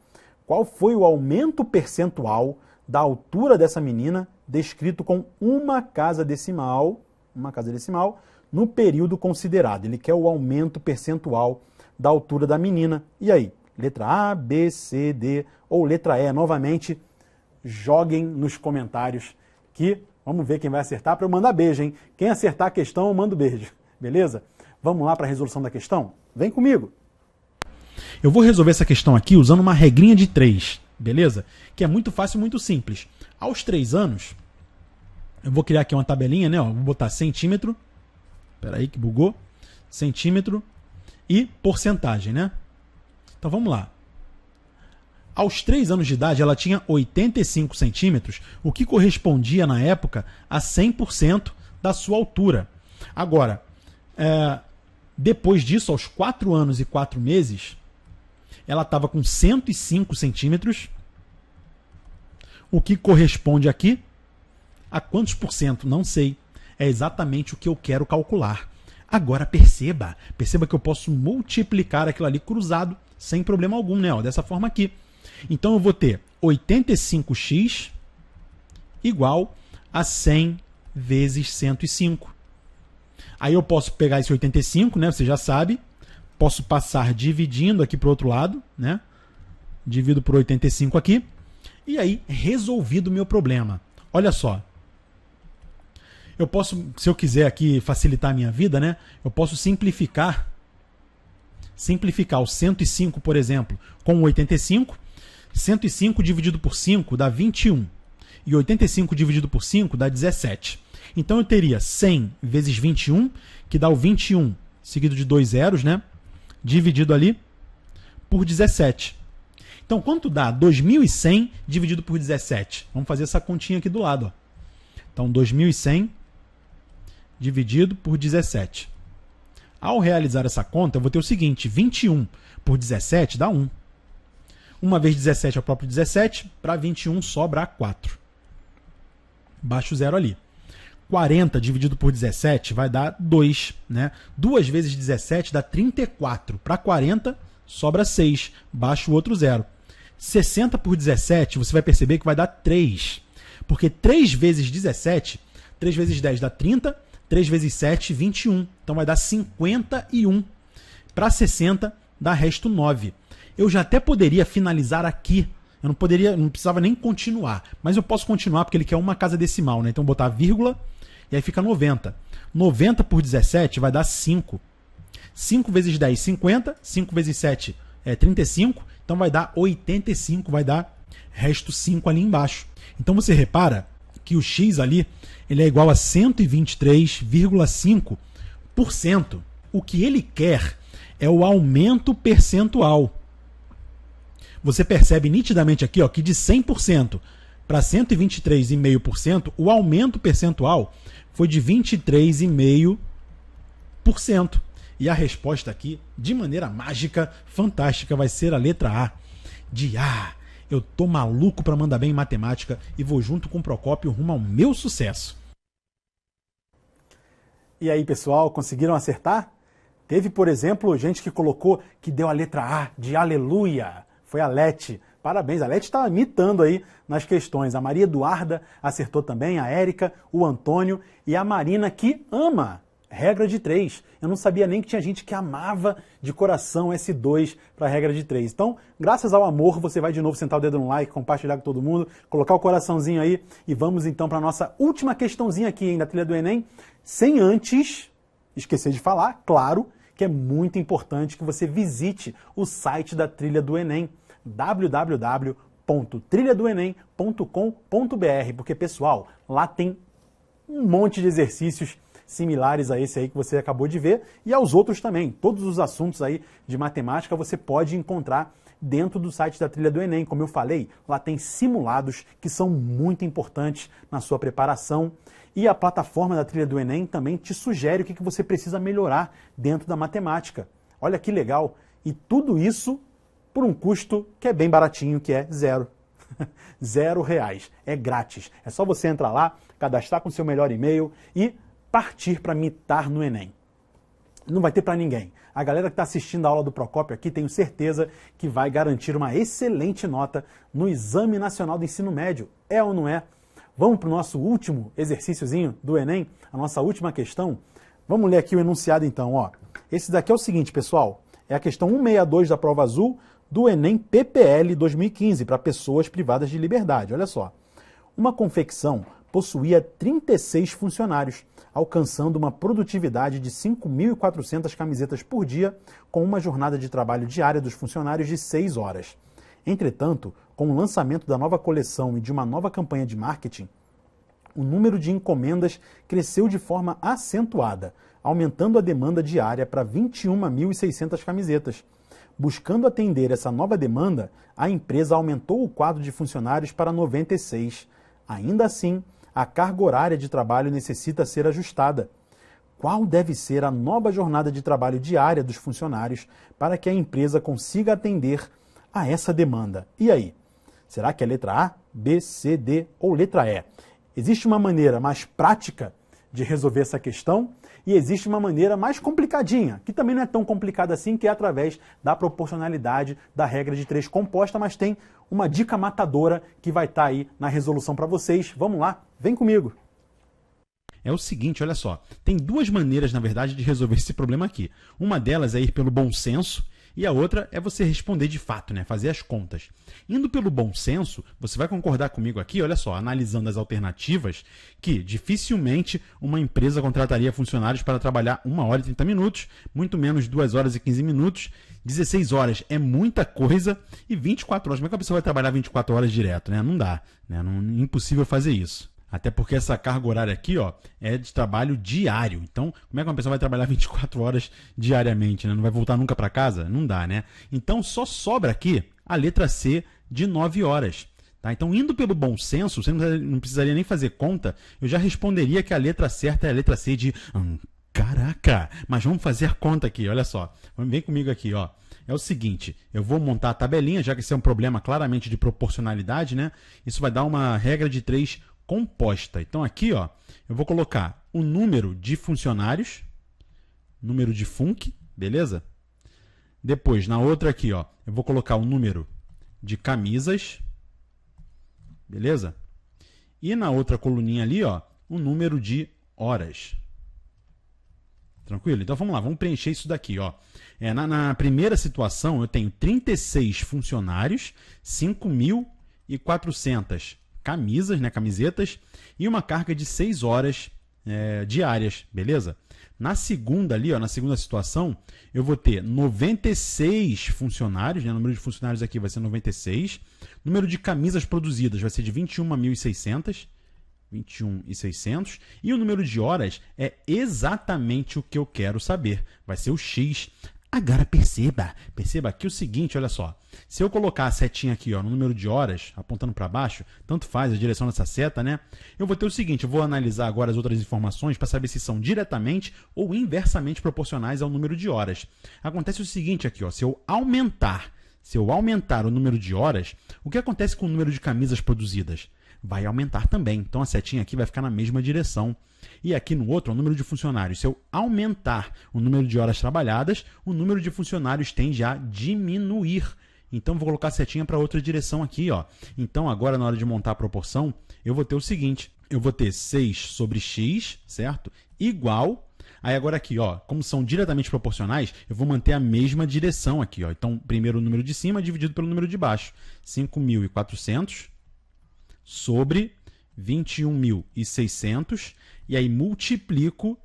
Qual foi o aumento percentual da altura dessa menina, descrito com uma casa decimal, no período considerado? Ele quer o aumento percentual da altura da menina. E aí? Letra A, B, C, D ou letra E? Novamente, joguem nos comentários que vamos ver quem vai acertar para eu mandar beijo, hein? Quem acertar a questão, eu mando beijo. Beleza? Vamos lá para a resolução da questão? Vem comigo! Eu vou resolver essa questão aqui usando uma regrinha de 3, beleza? Que é muito fácil e muito simples. Aos 3 anos, eu vou criar aqui uma tabelinha, né? Ó, vou botar centímetro, peraí que bugou, centímetro e porcentagem, né? Então vamos lá. Aos 3 anos de idade, ela tinha 85 centímetros, o que correspondia na época a 100% da sua altura. Agora, depois disso, aos 4 anos e 4 meses, ela estava com 105 centímetros, o que corresponde aqui a quantos por cento? Não sei. É exatamente o que eu quero calcular. Agora perceba que eu posso multiplicar aquilo ali cruzado sem problema algum, né? Ó, dessa forma aqui. Então eu vou ter 85x igual a 100 vezes 105. Aí eu posso pegar esse 85, né? Você já sabe. Posso passar dividindo aqui para o outro lado, né? Divido por 85 aqui. E aí, resolvido o meu problema. Olha só. Eu posso, se eu quiser aqui facilitar a minha vida, né? Eu posso simplificar o 105, por exemplo, com o 85. 105 dividido por 5 dá 21. E 85 dividido por 5 dá 17. Então eu teria 100 vezes 21, que dá o 21, seguido de 2 zeros, né? Dividido ali por 17. Então, quanto dá 2.100 dividido por 17? Vamos fazer essa continha aqui do lado. Ó. Então, 2.100 dividido por 17. Ao realizar essa conta, eu vou ter o seguinte, 21 por 17 dá 1. 1 vezes 17 é o próprio 17, para 21 sobra 4. Baixa o zero ali. 40 dividido por 17 vai dar 2, né? 2 vezes 17 dá 34. Para 40, sobra 6. Baixa o outro zero. 60 por 17, você vai perceber que vai dar 3. Porque 3 vezes 17, 3 vezes 10 dá 30, 3 vezes 7, 21. Então vai dar 51. Para 60, dá resto 9. Eu já até poderia finalizar aqui. Eu não precisava nem continuar. Mas eu posso continuar porque ele quer uma casa decimal, né? Então botar vírgula. E aí fica 90. 90 por 17 vai dar 5. 5 vezes 10, 50. 5 vezes 7 é 35. Então vai dar 85, vai dar resto 5 ali embaixo. Então você repara que o x ali ele é igual a 123,5%. O que ele quer é o aumento percentual. Você percebe nitidamente aqui ó, que de 100% para 123,5%, o aumento percentual foi de 23,5%. E a resposta aqui, de maneira mágica, fantástica, vai ser a letra A. Eu tô maluco para mandar bem em matemática e vou junto com o Procópio rumo ao meu sucesso. E aí, pessoal, conseguiram acertar? Teve, por exemplo, gente que colocou, que deu a letra A de aleluia. Foi a Lete. Parabéns, a Lete está imitando aí nas questões. A Maria Eduarda acertou também, a Érica, o Antônio e a Marina, que ama regra de 3. Eu não sabia nem que tinha gente que amava de coração S2 para a regra de 3. Então, graças ao amor, você vai de novo sentar o dedo no like, compartilhar com todo mundo, colocar o coraçãozinho aí e vamos então para a nossa última questãozinha aqui, hein, da trilha do Enem, sem antes esquecer de falar, claro, que é muito importante que você visite o site da Trilha do Enem, www.trilhadoenem.com.br, porque, pessoal, lá tem um monte de exercícios similares a esse aí que você acabou de ver e aos outros também. Todos os assuntos aí de matemática você pode encontrar dentro do site da Trilha do Enem. Como eu falei, lá tem simulados que são muito importantes na sua preparação e a plataforma da Trilha do Enem também te sugere o que você precisa melhorar dentro da matemática. Olha que legal! E tudo isso por um custo que é bem baratinho, que é zero. R$0. É grátis. É só você entrar lá, cadastrar com seu melhor e-mail e partir para mitar no Enem. Não vai ter para ninguém. A galera que está assistindo a aula do Procópio aqui, tenho certeza que vai garantir uma excelente nota no Exame Nacional do Ensino Médio. É ou não é? Vamos para o nosso último exercíciozinho do Enem, a nossa última questão. Vamos ler aqui o enunciado então. Ó. Esse daqui é o seguinte, pessoal. É a questão 162 da prova azul do Enem PPL 2015 para pessoas privadas de liberdade. Olha só. Uma confecção possuía 36 funcionários, alcançando uma produtividade de 5.400 camisetas por dia, com uma jornada de trabalho diária dos funcionários de 6 horas. Entretanto, com o lançamento da nova coleção e de uma nova campanha de marketing, o número de encomendas cresceu de forma acentuada, aumentando a demanda diária para 21.600 camisetas. Buscando atender essa nova demanda, a empresa aumentou o quadro de funcionários para 96. Ainda assim, a carga horária de trabalho necessita ser ajustada. Qual deve ser a nova jornada de trabalho diária dos funcionários para que a empresa consiga atender a essa demanda? E aí? Será que é letra A, B, C, D ou letra E? Existe uma maneira mais prática de resolver essa questão e existe uma maneira mais complicadinha, que também não é tão complicada assim, que é através da proporcionalidade da regra de 3 composta, mas tem uma dica matadora que vai estar aí na resolução para vocês. Vamos lá, vem comigo. É o seguinte, olha só, tem duas maneiras, na verdade, de resolver esse problema aqui. Uma delas é ir pelo bom senso e a outra é você responder de fato, né? Fazer as contas. Indo pelo bom senso, você vai concordar comigo aqui, olha só, analisando as alternativas, que dificilmente uma empresa contrataria funcionários para trabalhar 1 hora e 30 minutos, muito menos 2 horas e 15 minutos, 16 horas é muita coisa e 24 horas. Como é que a pessoa vai trabalhar 24 horas direto, né? Não dá, né? É impossível fazer isso. Até porque essa carga horária aqui, ó, é de trabalho diário. Então, como é que uma pessoa vai trabalhar 24 horas diariamente, né? Não vai voltar nunca para casa? Não dá, né? Então, só sobra aqui a letra C de 9 horas. Tá? Então, indo pelo bom senso, você não precisaria nem fazer conta, eu já responderia que a letra certa é a letra C de... Caraca! Mas vamos fazer a conta aqui, olha só. Vem comigo aqui, ó. É o seguinte, eu vou montar a tabelinha, já que esse é um problema claramente de proporcionalidade, né? Isso vai dar uma regra de 3 composta. Então aqui, ó, eu vou colocar o número de funcionários, número de func, beleza? Depois, na outra aqui, ó, eu vou colocar o número de camisas, beleza? E na outra coluninha ali, ó, o número de horas. Tranquilo? Então vamos lá, vamos preencher isso daqui, ó. Na primeira situação, eu tenho 36 funcionários, 5.400 camisas, né, camisetas, e uma carga de 6 horas diárias, beleza? Na segunda ali, ó, na segunda situação, eu vou ter 96 funcionários, né, o número de funcionários aqui vai ser 96, número de camisas produzidas vai ser de 21.600, 21.600, e o número de horas é exatamente o que eu quero saber, vai ser o X. Agora perceba aqui o seguinte, olha só, se eu colocar a setinha aqui, ó, no número de horas, apontando para baixo, tanto faz a direção dessa seta, né? Eu vou ter o seguinte, eu vou analisar agora as outras informações para saber se são diretamente ou inversamente proporcionais ao número de horas. Acontece o seguinte aqui, ó, se eu aumentar o número de horas, o que acontece com o número de camisas produzidas? Vai aumentar também. Então a setinha aqui vai ficar na mesma direção. E aqui no outro, o número de funcionários. Se eu aumentar o número de horas trabalhadas, o número de funcionários tende a diminuir. Então vou colocar a setinha para outra direção aqui, ó. Então agora na hora de montar a proporção, eu vou ter o seguinte, eu vou ter 6 sobre x, certo? Igual, aí agora aqui, ó, como são diretamente proporcionais, eu vou manter a mesma direção aqui, ó. Então primeiro o número de cima dividido pelo número de baixo. 5.400 sobre 21.600, e aí multiplico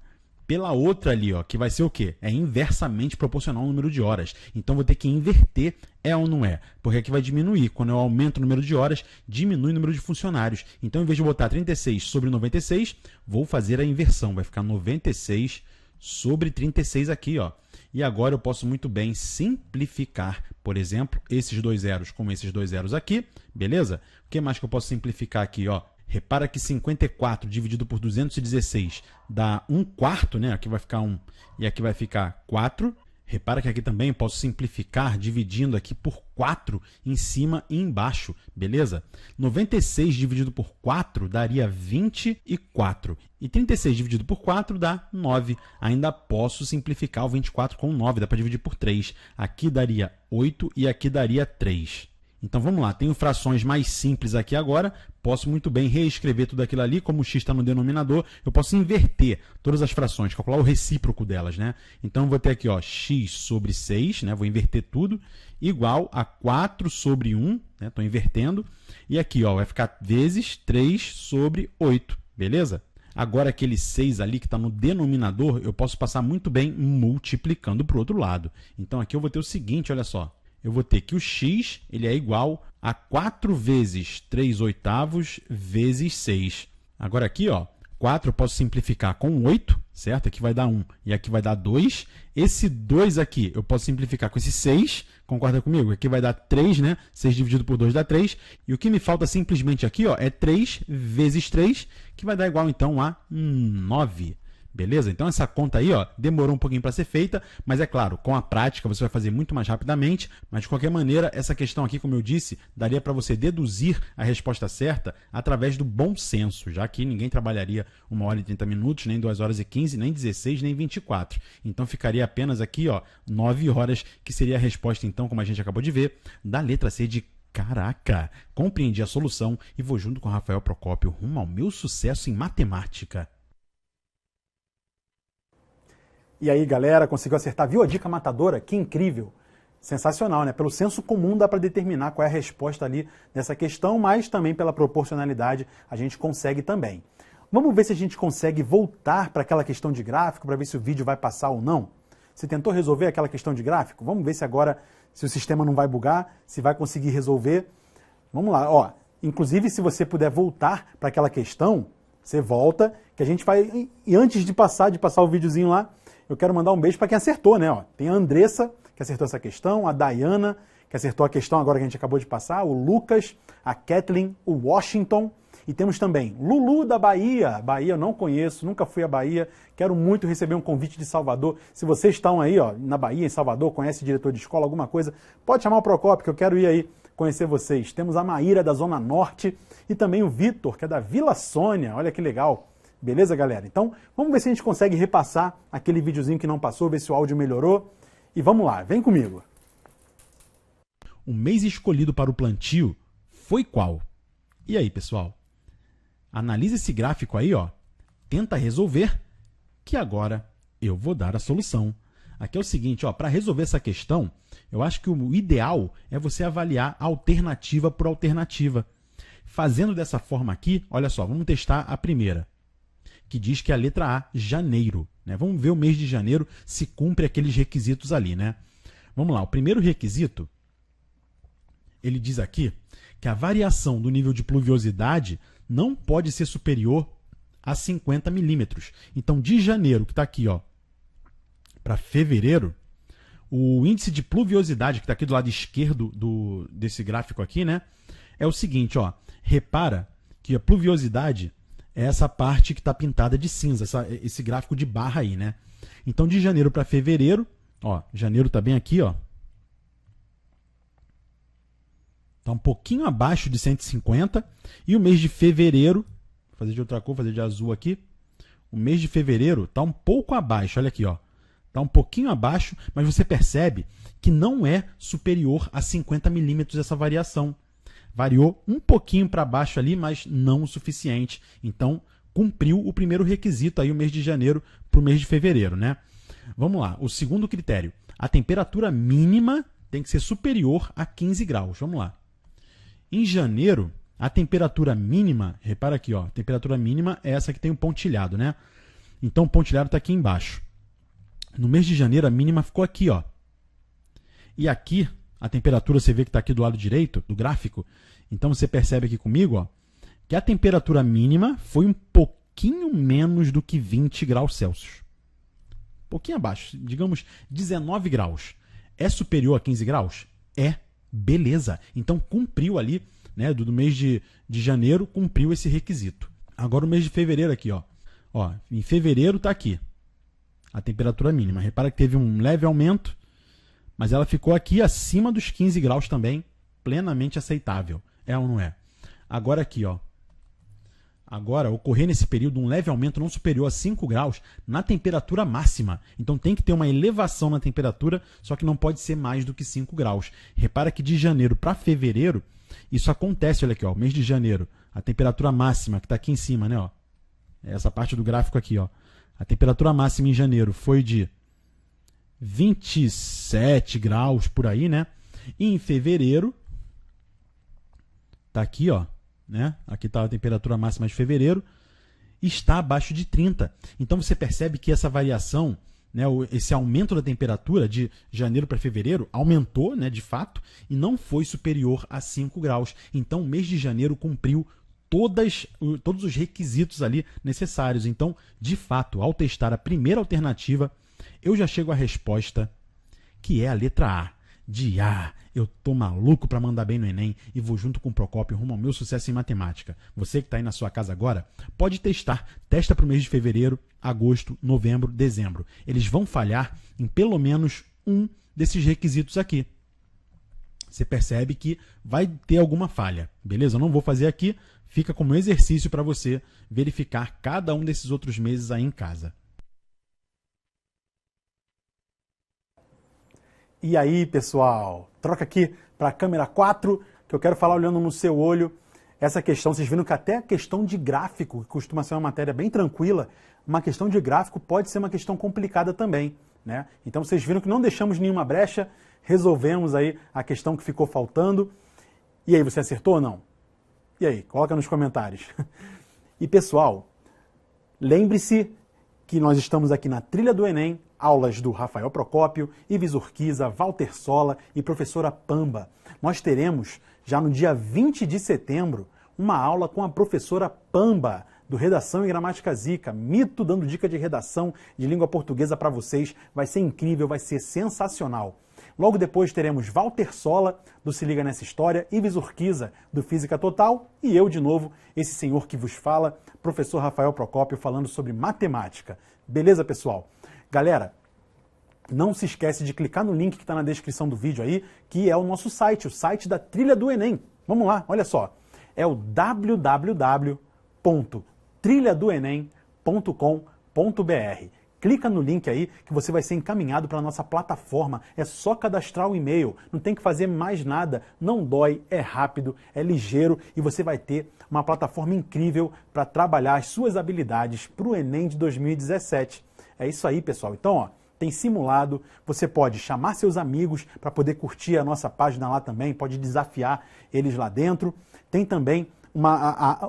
pela outra ali, ó, que vai ser o quê? É inversamente proporcional ao número de horas. Então, vou ter que inverter, é ou não é? Porque aqui vai diminuir. Quando eu aumento o número de horas, diminui o número de funcionários. Então, em vez de botar 36 sobre 96, vou fazer a inversão. Vai ficar 96 sobre 36 aqui, ó. E agora eu posso muito bem simplificar, por exemplo, esses dois zeros com esses dois zeros aqui, beleza? O que mais que eu posso simplificar aqui, ó? Repara que 54 dividido por 216 dá 1/4, né? Aqui vai ficar 1 e aqui vai ficar 4. Repara que aqui também eu posso simplificar dividindo aqui por 4 em cima e embaixo, beleza? 96 dividido por 4 daria 24. E 36 dividido por 4 dá 9. Ainda posso simplificar o 24 com 9, dá para dividir por 3. Aqui daria 8 e aqui daria 3. Então, vamos lá. Tenho frações mais simples aqui agora. Posso muito bem reescrever tudo aquilo ali. Como o x está no denominador, eu posso inverter todas as frações, calcular o recíproco delas, né? Então, vou ter aqui, ó, x sobre 6, né? Vou inverter tudo, igual a 4 sobre 1, né? Estou invertendo. E aqui, ó, vai ficar vezes 3 sobre 8, beleza? Agora, aquele 6 ali que está no denominador, eu posso passar muito bem multiplicando para o outro lado. Então, aqui eu vou ter o seguinte, olha só. Eu vou ter que o x ele é igual a 4 vezes 3/8 vezes 6. Agora aqui, ó, 4 eu posso simplificar com 8, certo? Aqui vai dar 1 e aqui vai dar 2. Esse 2 aqui eu posso simplificar com esse 6, concorda comigo? Aqui vai dar 3, né? 6 dividido por 2 dá 3. E o que me falta simplesmente aqui, ó, é 3 vezes 3, que vai dar igual, então, a 9. Beleza? Então, essa conta aí, ó, demorou um pouquinho para ser feita, mas é claro, com a prática você vai fazer muito mais rapidamente, mas de qualquer maneira, essa questão aqui, como eu disse, daria para você deduzir a resposta certa através do bom senso, já que ninguém trabalharia 1 hora e 30 minutos, nem 2 horas e 15, nem 16, nem 24. Então, ficaria apenas aqui, ó, 9 horas, que seria a resposta, então, como a gente acabou de ver, da letra C de caraca. Compreendi a solução e vou junto com o Rafael Procópio rumo ao meu sucesso em matemática. E aí, galera, conseguiu acertar? Viu a dica matadora? Que incrível! Sensacional, né? Pelo senso comum dá para determinar qual é a resposta ali dessa questão, mas também pela proporcionalidade a gente consegue também. Vamos ver se a gente consegue voltar para aquela questão de gráfico, para ver se o vídeo vai passar ou não. Você tentou resolver aquela questão de gráfico? Vamos ver se agora, se o sistema não vai bugar, se vai conseguir resolver. Vamos lá, ó. Inclusive, se você puder voltar para aquela questão, você volta, que a gente vai... E antes de passar o videozinho lá, eu quero mandar um beijo para quem acertou, né? Ó, tem a Andressa, que acertou essa questão, a Dayana, que acertou a questão agora que a gente acabou de passar, o Lucas, a Kathleen, o Washington, e temos também Lulu da Bahia. Bahia eu não conheço, nunca fui à Bahia, quero muito receber um convite de Salvador. Se vocês estão aí, ó, na Bahia, em Salvador, conhece diretor de escola, alguma coisa, pode chamar o Procópio, que eu quero ir aí conhecer vocês. Temos a Maíra, da Zona Norte, e também o Vitor, que é da Vila Sônia, olha que legal. Beleza, galera? Então, vamos ver se a gente consegue repassar aquele videozinho que não passou, ver se o áudio melhorou. E vamos lá, vem comigo. O mês escolhido para o plantio foi qual? E aí, pessoal? Analise esse gráfico aí, ó. Tenta resolver, que agora eu vou dar a solução. Aqui é o seguinte, ó, para resolver essa questão, eu acho que o ideal é você avaliar alternativa por alternativa. Fazendo dessa forma aqui, olha só, vamos testar a primeira, que diz que é a letra A, janeiro, né? Vamos ver o mês de janeiro se cumpre aqueles requisitos ali, né? Vamos lá, o primeiro requisito, ele diz aqui que a variação do nível de pluviosidade não pode ser superior a 50 milímetros. Então, de janeiro, que está aqui, ó, para fevereiro, o índice de pluviosidade, que está aqui do lado esquerdo desse gráfico aqui, né? É o seguinte, ó, repara que a pluviosidade é essa parte que está pintada de cinza, esse gráfico de barra aí, né? Então, de janeiro para fevereiro, ó, janeiro está bem aqui, ó. Está um pouquinho abaixo de 150. E o mês de fevereiro, vou fazer de outra cor, vou fazer de azul aqui. O mês de fevereiro está um pouco abaixo, olha aqui, ó. Está um pouquinho abaixo, mas você percebe que não é superior a 50 milímetros essa variação. Variou um pouquinho para baixo ali, mas não o suficiente. Então, cumpriu o primeiro requisito aí, o mês de janeiro para o mês de fevereiro, né? Vamos lá, o segundo critério. A temperatura mínima tem que ser superior a 15 graus. Vamos lá. Em janeiro, a temperatura mínima, repara aqui, ó, a temperatura mínima é essa que tem um pontilhado, né? Então o pontilhado está aqui embaixo. No mês de janeiro a mínima ficou aqui, ó. E aqui a temperatura você vê que está aqui do lado direito do gráfico. Então você percebe aqui comigo, ó, que a temperatura mínima foi um pouquinho menos do que 20 graus Celsius. Um pouquinho abaixo, digamos 19 graus. É superior a 15 graus? É, beleza. Então cumpriu ali, né, do mês de janeiro, cumpriu esse requisito. Agora o mês de fevereiro aqui, ó. Em fevereiro está aqui a temperatura mínima. Repara que teve um leve aumento, mas ela ficou aqui acima dos 15 graus também, plenamente aceitável. É ou não é? Agora aqui, ó. Agora, ocorrer nesse período um leve aumento não superior a 5 graus na temperatura máxima. Então tem que ter uma elevação na temperatura, só que não pode ser mais do que 5 graus. Repara que de janeiro para fevereiro, isso acontece, olha aqui, ó, mês de janeiro, a temperatura máxima, que está aqui em cima, né? Ó, essa parte do gráfico aqui, ó. A temperatura máxima em janeiro foi de 27 graus, por aí, né? E em fevereiro, tá aqui, ó, né? Aqui está a temperatura máxima de fevereiro, está abaixo de 30. Então você percebe que essa variação, né, esse aumento da temperatura de janeiro para fevereiro aumentou, né, de fato, e não foi superior a 5 graus. Então o mês de janeiro cumpriu todos os requisitos ali necessários. Então, de fato, ao testar a primeira alternativa, eu já chego à resposta, que é a letra A. De eu tô maluco para mandar bem no Enem e vou junto com o Procópio rumo ao meu sucesso em matemática. Você que está aí na sua casa agora, pode testar. Testa para o mês de fevereiro, agosto, novembro, dezembro. Eles vão falhar em pelo menos um desses requisitos aqui. Você percebe que vai ter alguma falha, beleza? Eu não vou fazer aqui, fica como exercício para você verificar cada um desses outros meses aí em casa. E aí, pessoal? Troca aqui para a câmera 4, que eu quero falar olhando no seu olho. Essa questão, vocês viram que até a questão de gráfico, que costuma ser uma matéria bem tranquila, uma questão de gráfico pode ser uma questão complicada também, né? Então vocês viram que não deixamos nenhuma brecha, resolvemos aí a questão que ficou faltando. E aí, você acertou ou não? E aí, coloca nos comentários. E pessoal, lembre-se que nós estamos aqui na Trilha do Enem, aulas do Rafael Procópio, Ives Urquiza, Walter Sola e professora Pamba. Nós teremos, já no dia 20 de setembro, uma aula com a professora Pamba, do Redação e Gramática Zica. Mito dando dica de redação de língua portuguesa para vocês. Vai ser incrível, vai ser sensacional. Logo depois teremos Walter Sola, do Se Liga Nessa História, Ives Urquiza, do Física Total, e eu de novo, esse senhor que vos fala, professor Rafael Procópio, falando sobre matemática. Beleza, pessoal? Galera, não se esquece de clicar no link que está na descrição do vídeo aí, que é o nosso site, o site da Trilha do Enem. Vamos lá, olha só. É o www.trilhadoenem.com.br. Clica no link aí que você vai ser encaminhado para a nossa plataforma. É só cadastrar o e-mail, não tem que fazer mais nada, não dói, é rápido, é ligeiro e você vai ter uma plataforma incrível para trabalhar as suas habilidades para o Enem de 2017. É isso aí, pessoal. Então, ó, tem simulado, você pode chamar seus amigos para poder curtir a nossa página lá também, pode desafiar eles lá dentro. Tem também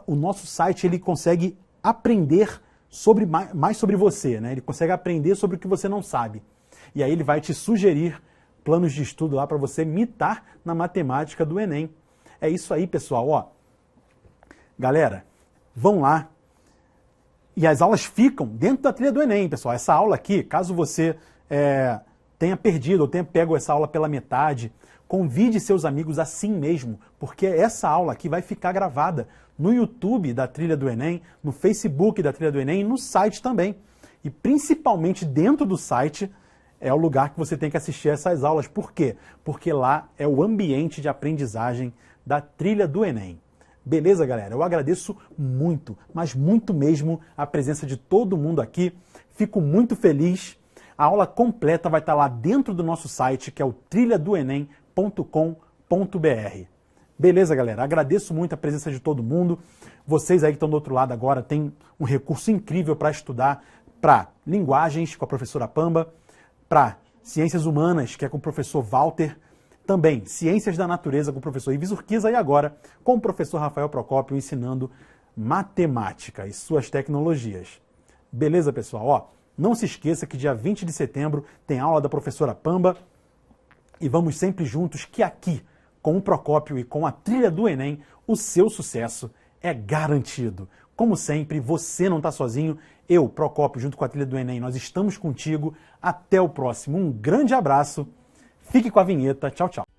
o nosso site, ele consegue aprender mais sobre você, né? Ele consegue aprender sobre o que você não sabe. E aí ele vai te sugerir planos de estudo lá para você mitar na matemática do Enem. É isso aí, pessoal. Ó, galera, vão lá. E as aulas ficam dentro da trilha do Enem, pessoal. Essa aula aqui, caso você tenha perdido ou tenha pego essa aula pela metade, convide seus amigos assim mesmo, porque essa aula aqui vai ficar gravada no YouTube da Trilha do Enem, no Facebook da Trilha do Enem e no site também. E principalmente dentro do site é o lugar que você tem que assistir essas aulas. Por quê? Porque lá é o ambiente de aprendizagem da Trilha do Enem. Beleza, galera? Eu agradeço muito, mas muito mesmo, a presença de todo mundo aqui. Fico muito feliz. A aula completa vai estar lá dentro do nosso site, que é o trilhadoenem.com.br. Beleza, galera? Agradeço muito a presença de todo mundo. Vocês aí que estão do outro lado agora têm um recurso incrível para estudar para linguagens com a professora Pamba, para ciências humanas, que é com o professor Walter, também ciências da natureza com o professor Ives Urquiza e agora com o professor Rafael Procópio ensinando matemática e suas tecnologias. Beleza, pessoal? Ó, não se esqueça que dia 20 de setembro tem aula da professora Pamba e vamos sempre juntos que aqui, com o Procópio e com a trilha do Enem, o seu sucesso é garantido. Como sempre, você não está sozinho. Eu, Procópio, junto com a trilha do Enem, nós estamos contigo. Até o próximo. Um grande abraço. Fique com a vinheta. Tchau, tchau.